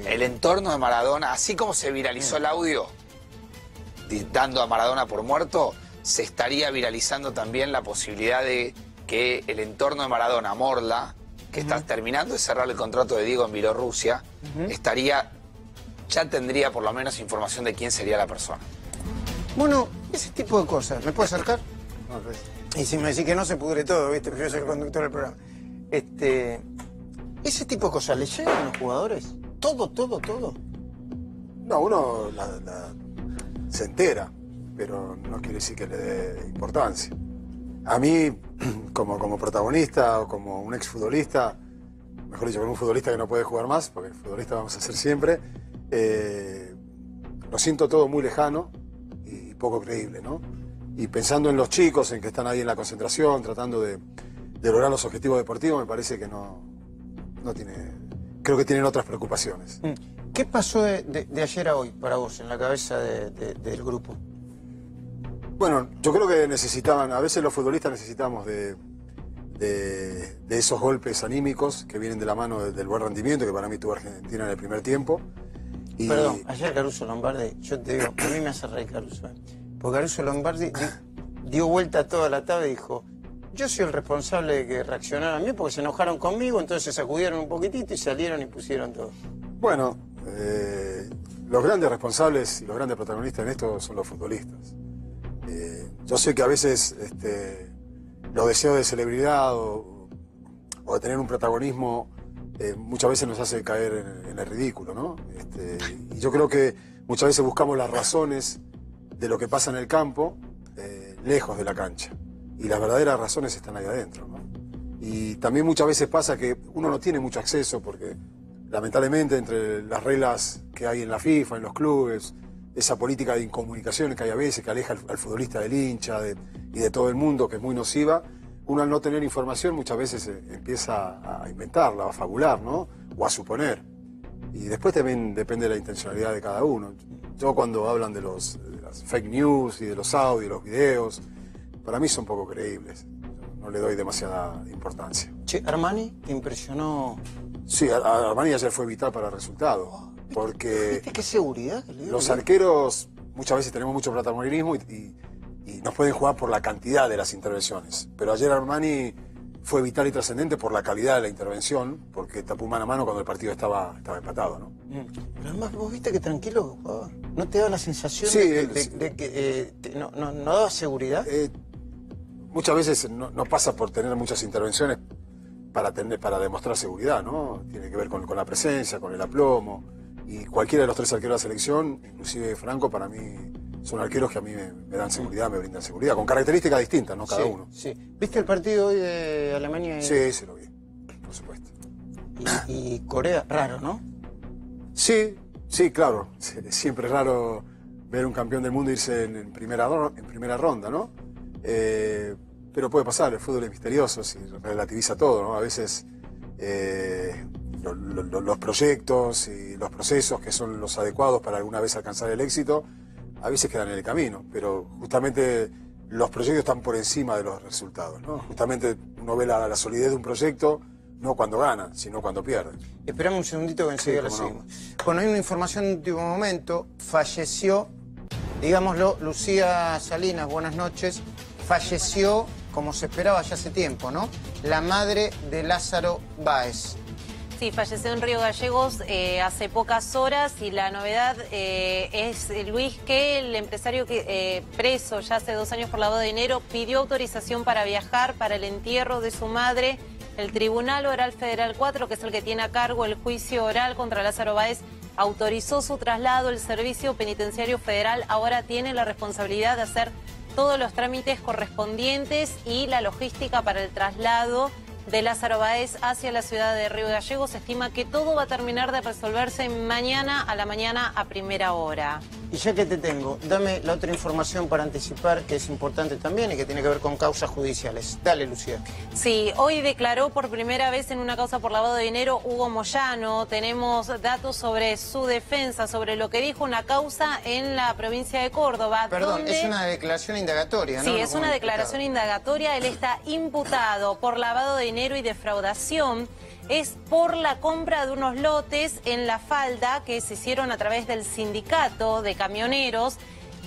S8: El entorno de Maradona, así como se viralizó el audio dando a Maradona por muerto, se estaría viralizando también la posibilidad de que el entorno de Maradona, Morla, que está terminando de cerrar el contrato de Diego en Bielorrusia, ya tendría por lo menos información de quién sería la persona.
S1: Bueno, ese tipo de cosas. ¿Me puedo acercar? No, pues. Y si me decís que no, se pudre todo, ¿viste? Porque yo soy el conductor del programa. Ese tipo de cosas, ¿le llegan a los jugadores? ¿Todo?
S3: No, uno se entera, pero no quiere decir que le dé importancia. A mí, como protagonista o como un exfutbolista, mejor dicho, como un futbolista que no puede jugar más, porque futbolista vamos a ser siempre, lo siento todo muy lejano y poco creíble, ¿no? Y pensando en los chicos, en que están ahí en la concentración, tratando de lograr los objetivos deportivos, me parece que no tiene... Creo que tienen otras preocupaciones.
S1: ¿Qué pasó de ayer a hoy para vos en la cabeza del grupo?
S3: Bueno, yo creo que a veces los futbolistas necesitamos de esos golpes anímicos que vienen de la mano del buen rendimiento que para mí tuvo Argentina en el primer tiempo. Y...
S1: Perdón, ayer Caruso Lombardi, yo te digo, a mí me hace reír Caruso. Porque Caruso Lombardi dio vuelta a toda la tabla y dijo: yo soy el responsable de que reaccionaran a mí porque se enojaron conmigo, entonces se sacudieron un poquitito y salieron y pusieron todo.
S3: Bueno, los grandes responsables y los grandes protagonistas en esto son los futbolistas. Yo sé que a veces los deseos de celebridad o de tener un protagonismo muchas veces nos hace caer en el ridículo, ¿no? Y yo creo que muchas veces buscamos las razones de lo que pasa en el campo lejos de la cancha. Y las verdaderas razones están ahí adentro, ¿no? Y también muchas veces pasa que uno no tiene mucho acceso porque lamentablemente entre las reglas que hay en la FIFA, en los clubes, esa política de incomunicación que hay a veces que aleja al futbolista del hincha y de todo el mundo, que es muy nociva, uno al no tener información muchas veces empieza a inventarla, a fabular, ¿no? O a suponer. Y después también depende de la intencionalidad de cada uno. Yo cuando hablan de las fake news y de los audios, los videos, para mí son poco creíbles. No le doy demasiada importancia.
S1: Che, ¿Armani te impresionó?
S3: Sí, Armani ayer fue vital para el resultado. Porque
S1: ¿viste qué seguridad que le dio?
S3: Los arqueros muchas veces tenemos mucho protagonismo y nos pueden jugar por la cantidad de las intervenciones. Pero ayer Armani fue vital y trascendente por la calidad de la intervención, porque tapó mano a mano cuando el partido estaba empatado, ¿no?
S1: Pero además vos viste que tranquilo jugaba. ¿No te da la sensación de que no daba seguridad?
S3: Muchas veces no pasa por tener muchas intervenciones para demostrar seguridad, ¿no? Tiene que ver con la presencia, con el aplomo. Y cualquiera de los tres arqueros de la selección, inclusive Franco, para mí son arqueros que a mí me dan seguridad, me brindan seguridad, con características distintas, ¿no? Cada uno.
S1: Sí. ¿Viste el partido hoy de Alemania?
S3: Sí, se lo vi, por supuesto.
S1: Y Corea, raro, ¿no?
S3: Sí, claro. Siempre es raro ver un campeón del mundo irse en primera ronda, ¿no? Pero puede pasar, el fútbol es misterioso, se relativiza todo, ¿no? A veces los proyectos y los procesos que son los adecuados para alguna vez alcanzar el éxito, a veces quedan en el camino, pero justamente los proyectos están por encima de los resultados, ¿no? Justamente uno ve la solidez de un proyecto no cuando gana, sino cuando pierde.
S1: Esperame un segundito que enseguida lo seguimos. Bueno, hay una información de último momento. Falleció, digámoslo, Lucía Salinas, buenas noches. Falleció, como se esperaba ya hace tiempo, ¿no? La madre de Lázaro Báez.
S10: Sí, falleció en Río Gallegos hace pocas horas y la novedad es, Luis, que el empresario preso ya hace 2 años por lavado de dinero pidió autorización para viajar para el entierro de su madre. El Tribunal Oral Federal 4, que es el que tiene a cargo el juicio oral contra Lázaro Báez, autorizó su traslado. El Servicio Penitenciario Federal ahora tiene la responsabilidad de hacer todos los trámites correspondientes y la logística para el traslado de Lázaro Báez hacia la ciudad de Río Gallegos. Se estima que todo va a terminar de resolverse mañana a la mañana a primera hora.
S1: Y ya que te tengo, dame la otra información para anticipar, que es importante también y que tiene que ver con causas judiciales. Dale, Lucía.
S10: Sí, hoy declaró por primera vez en una causa por lavado de dinero Hugo Moyano. Tenemos datos sobre su defensa, sobre lo que dijo una causa en la provincia de Córdoba.
S1: Perdón,
S10: donde...
S1: es una declaración indagatoria, ¿no?
S10: Sí, es una declaración indagatoria. Él está imputado por lavado de dinero y defraudación. Es por la compra de unos lotes en La Falda que se hicieron a través del sindicato de camioneros.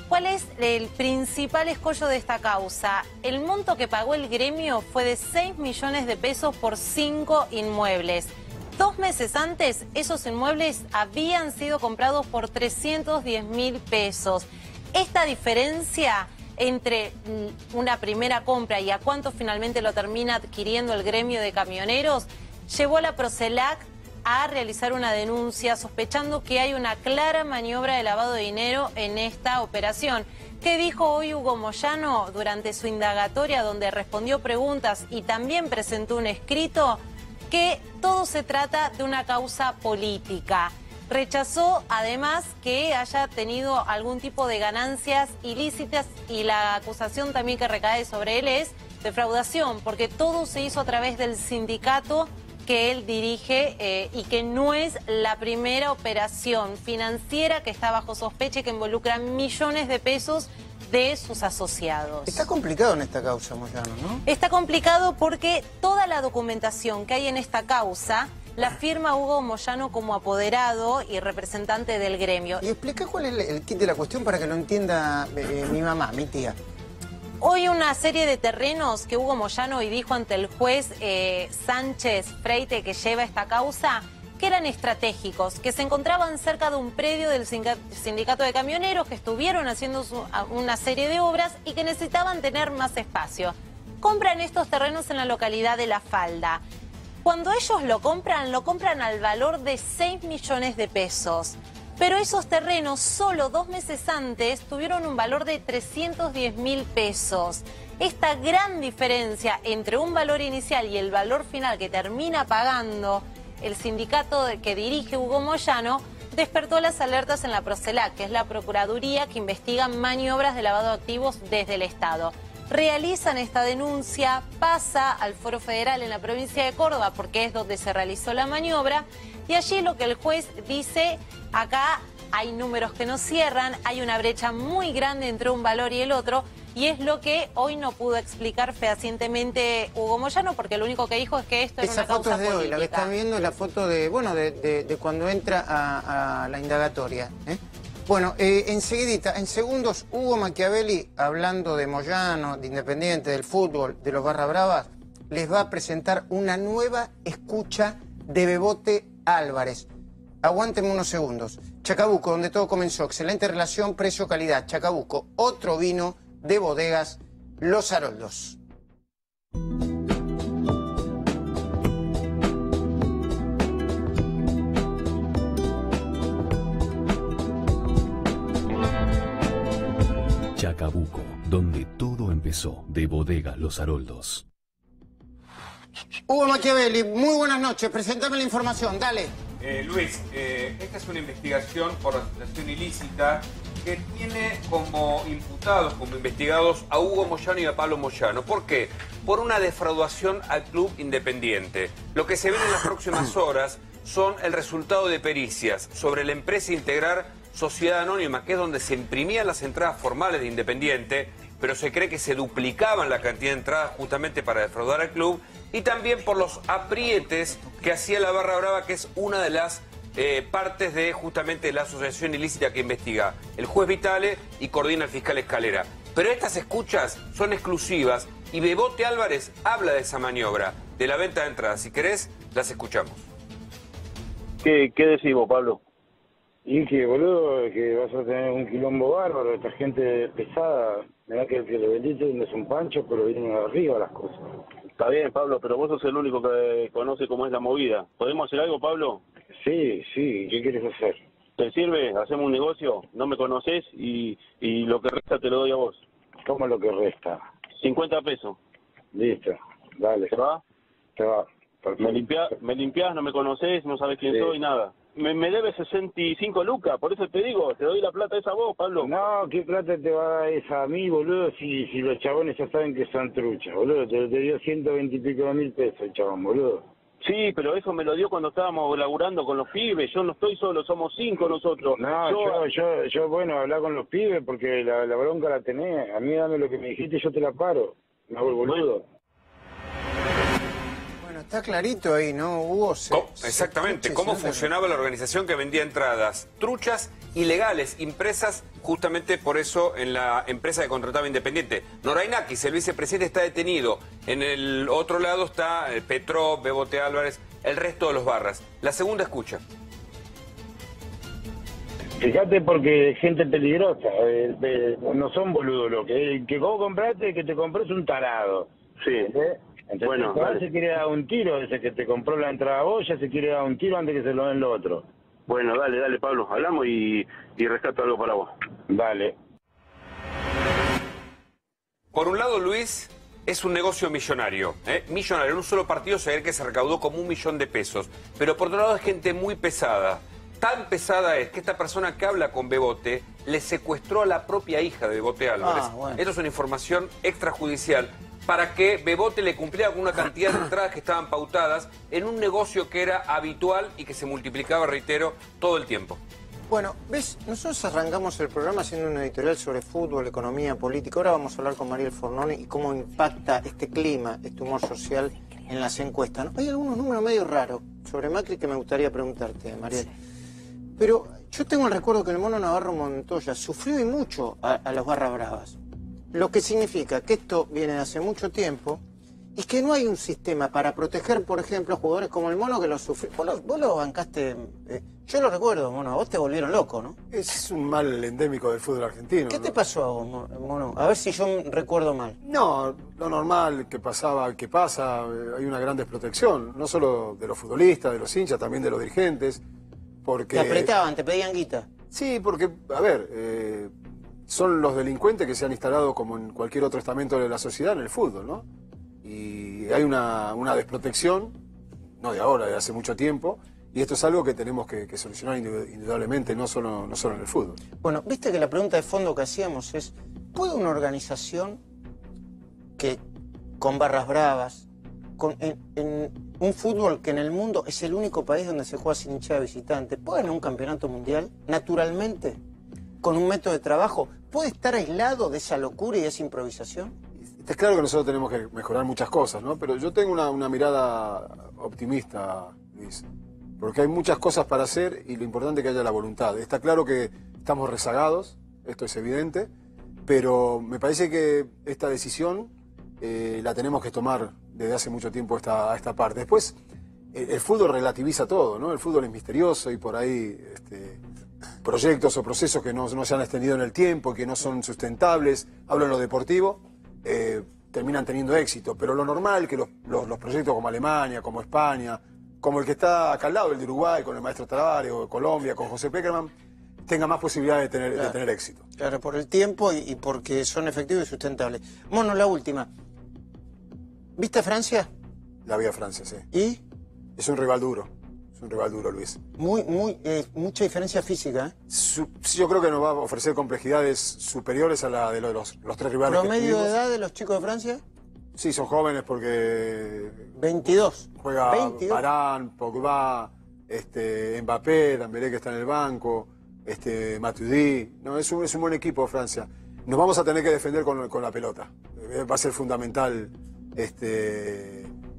S10: ¿Cuál es el principal escollo de esta causa? El monto que pagó el gremio fue de 6 millones de pesos por 5 inmuebles. 2 meses antes, esos inmuebles habían sido comprados por 310.000 pesos. Esta diferencia entre una primera compra y a cuánto finalmente lo termina adquiriendo el gremio de camioneros llevó a la Procelac a realizar una denuncia sospechando que hay una clara maniobra de lavado de dinero en esta operación. ¿Qué dijo hoy Hugo Moyano durante su indagatoria, donde respondió preguntas y también presentó un escrito? Que todo se trata de una causa política. Rechazó además que haya tenido algún tipo de ganancias ilícitas y la acusación también que recae sobre él es defraudación, porque todo se hizo a través del sindicato que él dirige y que no es la primera operación financiera que está bajo sospecha y que involucra millones de pesos de sus asociados.
S1: Está complicado en esta causa, Moyano, ¿no?
S10: Está complicado porque toda la documentación que hay en esta causa la firma Hugo Moyano como apoderado y representante del gremio.
S1: Y explica cuál es el kit de la cuestión para que lo entienda mi mamá, mi tía.
S10: Hoy una serie de terrenos que Hugo Moyano hoy dijo ante el juez Sánchez Freite, que lleva esta causa, que eran estratégicos, que se encontraban cerca de un predio del sindicato de camioneros, que estuvieron haciendo una serie de obras y que necesitaban tener más espacio. Compran estos terrenos en la localidad de La Falda. Cuando ellos lo compran al valor de 6 millones de pesos. Pero esos terrenos, solo 2 meses antes, tuvieron un valor de 310.000 pesos. Esta gran diferencia entre un valor inicial y el valor final que termina pagando el sindicato que dirige Hugo Moyano despertó las alertas en la Procelac, que es la Procuraduría que investiga maniobras de lavado de activos desde el Estado. Realizan esta denuncia, pasa al Foro Federal en la provincia de Córdoba, porque es donde se realizó la maniobra, y allí lo que el juez dice: acá hay números que no cierran, hay una brecha muy grande entre un valor y el otro, y es lo que hoy no pudo explicar fehacientemente Hugo Moyano, porque lo único que dijo es que esto era una causa política. Esa foto es de hoy, la que están viendo es la foto de cuando entra a la indagatoria, ¿eh?
S1: Bueno, enseguidita, en segundos, Hugo Machiavelli, hablando de Moyano, de Independiente, del fútbol, de los Barra Bravas, les va a presentar una nueva escucha de Bebote Álvarez. Aguántenme unos segundos. Chacabuco, donde todo comenzó. Excelente relación precio-calidad. Chacabuco, otro vino de bodegas Los Haroldos.
S11: Chacabuco, donde todo empezó, de bodega Los Haroldos.
S1: Hugo Machiavelli, muy buenas noches. Presentame la información, dale.
S12: Luis, esta es una investigación por asociación ilícita que tiene como imputados, como investigados a Hugo Moyano y a Pablo Moyano. ¿Por qué? Por una defraudación al Club Independiente. Lo que se ve en las próximas horas son el resultado de pericias sobre la empresa Integrar Sociedad Anónima, que es donde se imprimían las entradas formales de Independiente, pero se cree que se duplicaban la cantidad de entradas justamente para defraudar al club, y también por los aprietes que hacía la Barra Brava, que es una de las partes de justamente la asociación ilícita que investiga el juez Vitale y coordina el fiscal Escalera. Pero estas escuchas son exclusivas y Bebote Álvarez habla de esa maniobra, de la venta de entradas. Si querés, las escuchamos.
S13: ¿Qué decís vos, Pablo? Y que, boludo, que vas a tener un quilombo bárbaro, esta gente pesada. Mirá que el que le vendiste no es un pancho, pero vienen arriba las cosas.
S14: Está bien, Pablo, pero vos sos el único que conoce cómo es la movida. ¿Podemos hacer algo, Pablo?
S13: Sí, ¿qué quieres hacer?
S14: ¿Te sirve? Hacemos un negocio, no me conoces y lo que resta te lo doy a vos.
S13: ¿Cómo lo que resta?
S14: 50 pesos.
S13: Listo, dale.
S14: ¿Te va?
S13: Te va.
S14: Me limpiás, no me conoces, no sabes quién
S13: Sí.
S14: soy, nada. Me debes 65 lucas, por eso te digo, te doy la plata esa a vos, Pablo.
S13: No, ¿qué plata te va a dar esa a mí, boludo? Si los chabones ya saben que son truchas, boludo. Te dio 120 y pico mil pesos el chabón, boludo.
S14: Sí, pero eso me lo dio cuando estábamos laburando con los pibes. Yo no estoy solo, somos 5 nosotros.
S13: No, yo bueno, hablar con los pibes porque la bronca la tenés. A mí dame lo que me dijiste y yo te la paro. Me hago el boludo.
S1: Bueno, está clarito ahí, ¿no, Hugo?
S12: Exactamente, cómo funcionaba la organización que vendía entradas truchas ilegales, impresas justamente por eso en la empresa que contrataba Independiente. Norainakis, el vicepresidente, está detenido. En el otro lado está Petrov, Bebote Álvarez, el resto de los barras. La segunda escucha.
S13: Fíjate porque es gente peligrosa, no son boludos los que vos compraste, que te compró es un tarado.
S14: Sí.
S13: Entonces
S14: Bueno,
S13: ahora se quiere dar un tiro, ese que te compró la entrada a vos, ya se quiere dar un tiro antes que se lo den lo otro.
S14: Bueno, dale, Pablo, hablamos y rescato algo para vos.
S13: Dale.
S12: Por un lado, Luis, es un negocio millonario. Millonario, en un solo partido se ve que se recaudó como 1 millón de pesos. Pero por otro lado es gente muy pesada. Tan pesada es que esta persona que habla con Bebote le secuestró a la propia hija de Bebote Álvarez.
S1: Bueno.
S12: Esto es una información extrajudicial para que Bebote le cumpliera con una cantidad de entradas que estaban pautadas en un negocio que era habitual y que se multiplicaba, reitero, todo el tiempo.
S1: Bueno, ves, nosotros arrancamos el programa haciendo una editorial sobre fútbol, economía, política. Ahora vamos a hablar con Mariel Fornoni y cómo impacta este clima, este humor social en las encuestas, ¿no? Hay algunos números medio raros sobre Macri que me gustaría preguntarte, Mariel. Pero yo tengo el recuerdo que el Mono Navarro Montoya sufrió y mucho a los barra bravas. Lo que significa que esto viene de hace mucho tiempo y que no hay un sistema para proteger, por ejemplo, a jugadores como el Mono que lo sufrió. Vos lo bancaste, yo lo recuerdo, Mono, a vos te volvieron loco, ¿no?
S3: Es un mal endémico del fútbol argentino.
S1: ¿Qué te pasó a vos, Mono? A ver si yo recuerdo mal.
S3: No, lo normal que pasa, hay una gran desprotección, no solo de los futbolistas, de los hinchas, también de los dirigentes, porque...
S1: Te apretaban, te pedían guita.
S3: Sí, porque, a ver, son los delincuentes que se han instalado como en cualquier otro estamento de la sociedad en el fútbol, ¿no? Y hay una desprotección, no de ahora, de hace mucho tiempo, y esto es algo que tenemos que solucionar indudablemente, no solo en el fútbol.
S1: Bueno, viste que la pregunta de fondo que hacíamos es, ¿puede una organización que con barras bravas, en un fútbol que en el mundo es el único país donde se juega sin hinchada visitante, puede ganar un campeonato mundial naturalmente, con un método de trabajo? ¿Puede estar aislado de esa locura y de esa improvisación?
S3: Está claro que nosotros tenemos que mejorar muchas cosas, ¿no? Pero yo tengo una mirada optimista, Luis, porque hay muchas cosas para hacer y lo importante es que haya la voluntad. Está claro que estamos rezagados, esto es evidente, pero me parece que esta decisión la tenemos que tomar desde hace mucho tiempo a esta parte. Después, el fútbol relativiza todo, ¿no? El fútbol es misterioso y por ahí proyectos o procesos que no se han extendido en el tiempo, que no son sustentables, hablo en lo deportivo, terminan teniendo éxito. Pero lo normal es que los proyectos como Alemania, como España, como el que está acá al lado, el de Uruguay, con el maestro Tavares, o de Colombia, con José Peckerman, tengan más posibilidades de tener éxito.
S1: Claro, por el tiempo y porque son efectivos y sustentables. Mono, la última. ¿Viste a Francia?
S3: La vi a Francia, sí.
S1: ¿Y?
S3: Es un rival duro, Luis.
S1: Mucha diferencia física, ¿eh?
S3: Yo creo que nos va a ofrecer complejidades superiores a la de los 3 rivales.
S1: ¿Promedio de edad de los chicos de Francia?
S3: Sí, son jóvenes porque...
S1: 22.
S3: Juega
S1: 22.
S3: Varane, Pogba, Mbappé, Dembélé que está en el banco, Matuidi. No, es un buen equipo Francia. Nos vamos a tener que defender con la pelota. Va a ser fundamental.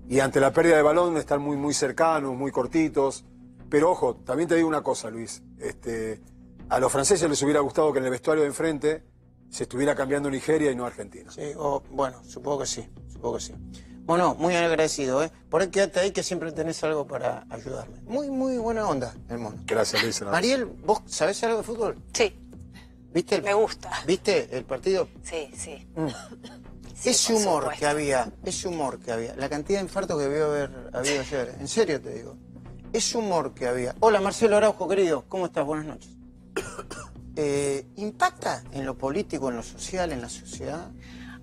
S3: Y ante la pérdida de balón estar muy cercanos, muy cortitos. Pero ojo, también te digo una cosa, Luis. A los franceses les hubiera gustado que en el vestuario de enfrente se estuviera cambiando Nigeria y no Argentina.
S1: Sí, bueno, supongo que sí. Bueno, muy agradecido, ¿eh? Por ahí quédate ahí que siempre tenés algo para ayudarme. Muy buena onda, el Mono.
S3: Gracias, Luis.
S1: Mariel, ¿vos sabés algo de fútbol?
S2: Sí.
S1: ¿Viste?
S2: Me gusta.
S1: ¿Viste el partido?
S2: Sí.
S1: Sí,
S2: por
S1: ese humor
S2: supuesto.
S1: que había, la cantidad de infartos que debió haber habido ayer, en serio te digo. ese humor que había. Hola, Marcelo Araujo, querido, ¿cómo estás? Buenas noches. ¿Impacta en lo político, en lo social, en la sociedad?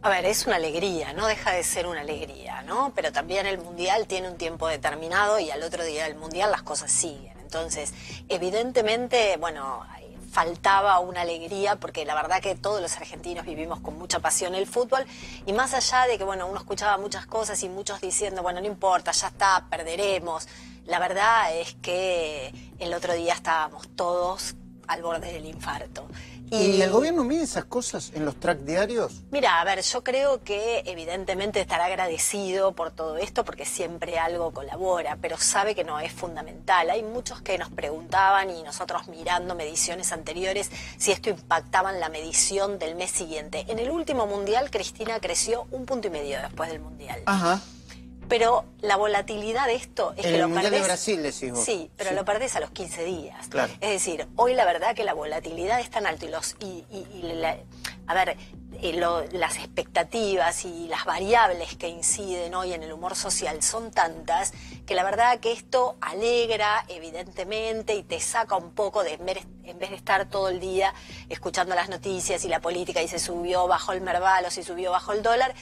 S2: A ver, es una alegría, no deja de ser una alegría, ¿no? Pero también el Mundial tiene un tiempo determinado y al otro día del Mundial las cosas siguen. Entonces, evidentemente, bueno, faltaba una alegría porque la verdad que todos los argentinos vivimos con mucha pasión el fútbol y más allá de que, bueno, uno escuchaba muchas cosas y muchos diciendo, bueno, no importa, ya está, perderemos. La verdad es que el otro día estábamos todos al borde del infarto.
S1: ¿Y el gobierno mide esas cosas en los track diarios?
S2: Mira, a ver, yo creo que evidentemente estará agradecido por todo esto porque siempre algo colabora, pero sabe que no es fundamental. Hay muchos que nos preguntaban y nosotros mirando mediciones anteriores si esto impactaba en la medición del mes siguiente. En el último Mundial, Cristina creció 1,5 puntos después del Mundial.
S1: Ajá.
S2: Pero la volatilidad de esto es que lo
S1: el Mundial
S2: perdés...
S1: de Brasil, decís vos.
S2: Sí, pero lo perdés a los 15 días.
S1: Claro.
S2: Es decir, hoy la verdad que la volatilidad es tan alta las expectativas y las variables que inciden hoy en el humor social son tantas que la verdad que esto alegra evidentemente y te saca un poco de en vez de estar todo el día escuchando las noticias y la política y se subió, bajó el Merval o se subió, bajó el dólar.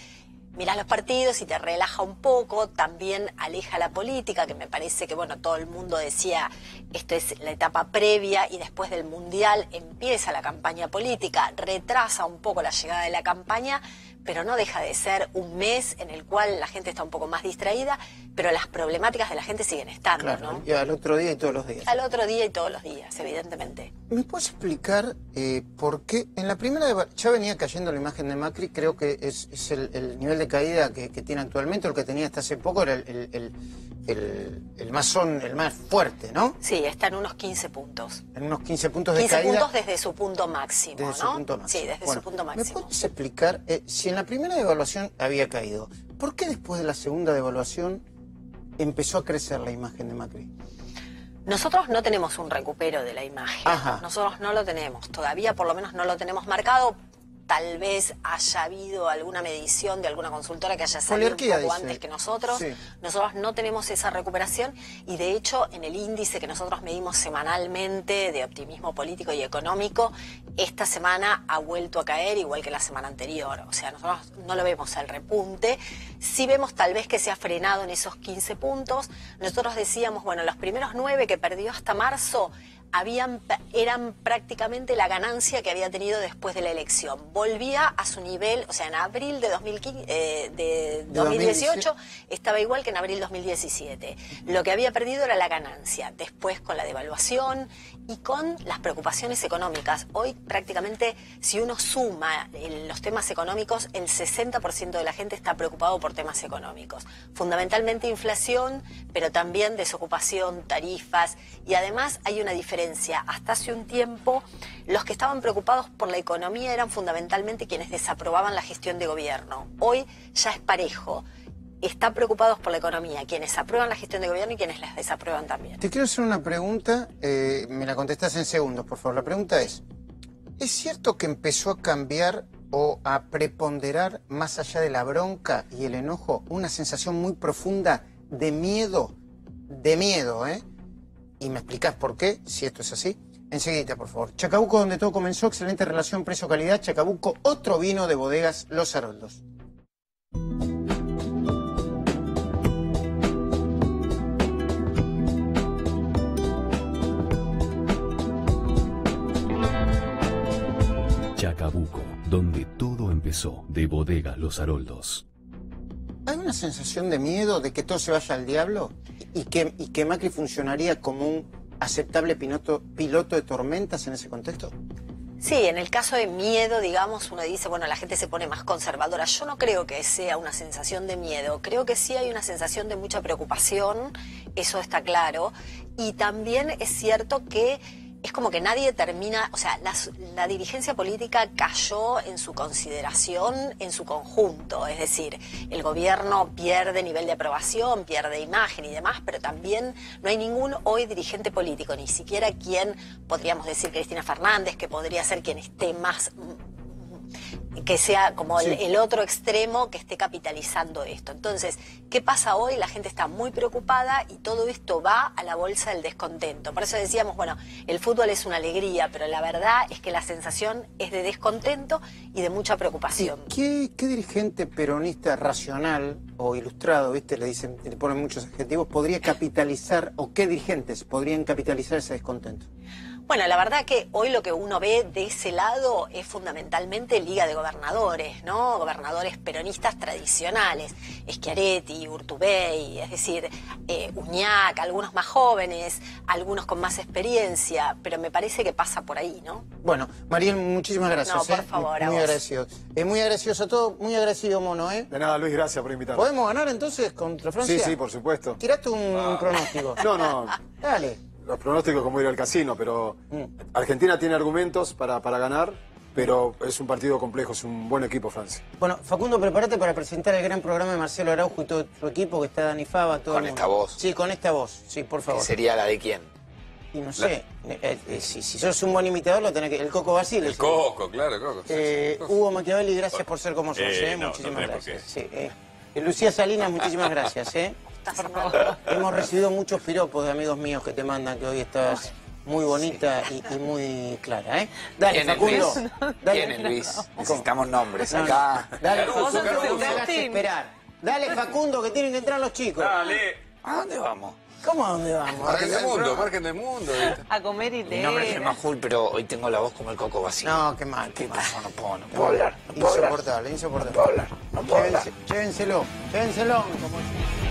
S2: Mirás los partidos y te relaja un poco, también aleja la política, que me parece que, bueno, todo el mundo decía, esto es la etapa previa y después del Mundial empieza la campaña política, retrasa un poco la llegada de la campaña, pero no deja de ser un mes en el cual la gente está un poco más distraída, pero las problemáticas de la gente siguen estando,
S1: claro,
S2: ¿no?
S1: Y al otro día y todos los días.
S2: Al otro día y todos los días, evidentemente.
S1: ¿Me puedes explicar por qué en la primera ya venía cayendo la imagen de Macri? Creo que es el nivel de caída que tiene actualmente, el que tenía hasta hace poco era el más fuerte, ¿no?
S2: Sí, está en unos 15 puntos.
S1: En unos 15 puntos de
S2: 15
S1: caída.
S2: puntos desde su punto máximo,
S1: desde
S2: ¿no?
S1: Su punto máximo.
S2: Sí, desde
S1: bueno,
S2: su punto máximo.
S1: ¿Me puedes explicar si en la primera devaluación había caído, por qué después de la segunda devaluación empezó a crecer la imagen de Macri?
S2: Nosotros no tenemos un recupero de la imagen.
S1: Ajá.
S2: Nosotros no lo tenemos. Todavía por lo menos no lo tenemos marcado. Tal vez haya habido alguna medición de alguna consultora que haya salido un poco antes que nosotros. Sí. Nosotros no tenemos esa recuperación y de hecho en el índice que nosotros medimos semanalmente de optimismo político y económico, esta semana ha vuelto a caer igual que la semana anterior. O sea, nosotros no lo vemos el repunte. Sí vemos tal vez que se ha frenado en esos 15 puntos. Nosotros decíamos, bueno, los primeros 9 que perdió hasta marzo eran prácticamente la ganancia que había tenido después de la elección. Volvía a su nivel, o sea, en abril de 2018 estaba igual que en abril 2017. Lo que había perdido era la ganancia. Después con la devaluación y con las preocupaciones económicas. Hoy prácticamente, si uno suma los temas económicos, el 60% de la gente está preocupado por temas económicos. Fundamentalmente inflación, pero también desocupación, tarifas y además hay una diferencia. Hasta hace un tiempo, los que estaban preocupados por la economía eran fundamentalmente quienes desaprobaban la gestión de gobierno. Hoy ya es parejo. Están preocupados por la economía, quienes aprueban la gestión de gobierno y quienes las desaprueban también.
S1: Te quiero hacer una pregunta, me la contestás en segundos, por favor. La pregunta ¿es cierto que empezó a cambiar o a preponderar, más allá de la bronca y el enojo, una sensación muy profunda de miedo? De miedo, ¿eh? Y me explicás por qué, si esto es así. Enseguida, por favor. Chacabuco, donde todo comenzó, excelente relación precio-calidad. Chacabuco, otro vino de bodegas Los Haroldos.
S11: Chacabuco, donde todo empezó, de bodegas Los Haroldos.
S1: ¿Hay una sensación de miedo de que todo se vaya al diablo? ¿Y que Macri funcionaría como un aceptable piloto de tormentas en ese contexto?
S2: Sí, en el caso de miedo, digamos, uno dice, bueno, la gente se pone más conservadora. Yo no creo que sea una sensación de miedo. Creo que sí hay una sensación de mucha preocupación, eso está claro. Y también es cierto que es como que nadie termina, o sea, la dirigencia política cayó en su consideración en su conjunto, es decir, el gobierno pierde nivel de aprobación, pierde imagen y demás, pero también no hay ningún hoy dirigente político, ni siquiera quien, podríamos decir Cristina Fernández, que podría ser quien esté más que sea como
S1: Sí.
S2: el otro extremo que esté capitalizando esto. Entonces, ¿qué pasa hoy? La gente está muy preocupada y todo esto va a la bolsa del descontento. Por eso decíamos, bueno, el fútbol es una alegría, pero la verdad es que la sensación es de descontento y de mucha preocupación.
S1: ¿Qué dirigente peronista racional o ilustrado, viste, le ponen muchos adjetivos, podría capitalizar, o qué dirigentes podrían capitalizar ese descontento?
S2: Bueno, la verdad que hoy lo que uno ve de ese lado es fundamentalmente Liga de Gobernadores, ¿no? Gobernadores peronistas tradicionales, Schiaretti, Urtubey, es decir, Uñac, algunos más jóvenes, algunos con más experiencia, pero me parece que pasa por ahí, ¿no?
S1: Bueno, Mariel, muchísimas gracias.
S2: No, por favor, a
S1: muy
S2: vos.
S1: agradecidos. Muy agradecidos a todos, muy agradecido, Mono, ¿eh?
S3: De nada, Luis, gracias por invitarme.
S1: ¿Podemos ganar entonces contra Francia?
S3: Sí, sí, por supuesto.
S1: Tiraste un pronóstico.
S3: No.
S1: Dale.
S3: Los pronósticos como ir al casino, pero Argentina tiene argumentos para ganar, pero es un partido complejo, es un buen equipo Francia.
S1: Bueno, Facundo, prepárate para presentar el gran programa de Marcelo Araujo y todo su equipo, que está Dani Fava, todo
S8: Con
S1: el mundo.
S8: esta voz.
S1: Sí, con esta voz, sí, por favor.
S8: ¿Que sería la de quién?
S1: Y no sé, si sos un buen imitador lo tenés que... El Coco Basile.
S15: El Coco, claro, Coco.
S1: Hugo Machiavelli, gracias por ser como sos,
S15: no,
S1: muchísimas
S15: no tenés por
S1: gracias. Sí, Lucía Salinas, muchísimas gracias, Hemos recibido muchos piropos de amigos míos que te mandan, que hoy estás muy bonita y muy clara, Dale,
S8: ¿Quién es
S1: Facundo.
S8: Luis?
S1: Dale.
S8: ¿Quién es Luis? Necesitamos nombres
S1: No,
S8: acá.
S1: Dale,
S8: Caruso,
S1: Facundo, no
S8: Caruso.
S1: me hagas esperar. Dale, Facundo, que tienen que entrar los chicos.
S15: Dale.
S8: ¿A dónde vamos?
S1: ¿Cómo a dónde vamos?
S15: Margen del mundo.
S10: A comer y
S8: Mi
S10: leer.
S8: nombre es Majul, pero hoy tengo la voz como el Coco Basile.
S1: No, qué mal, qué mal.
S8: No puedo hablar.
S1: Insoportable, insoportable.
S8: No puedo hablar.
S1: Llévenselo, como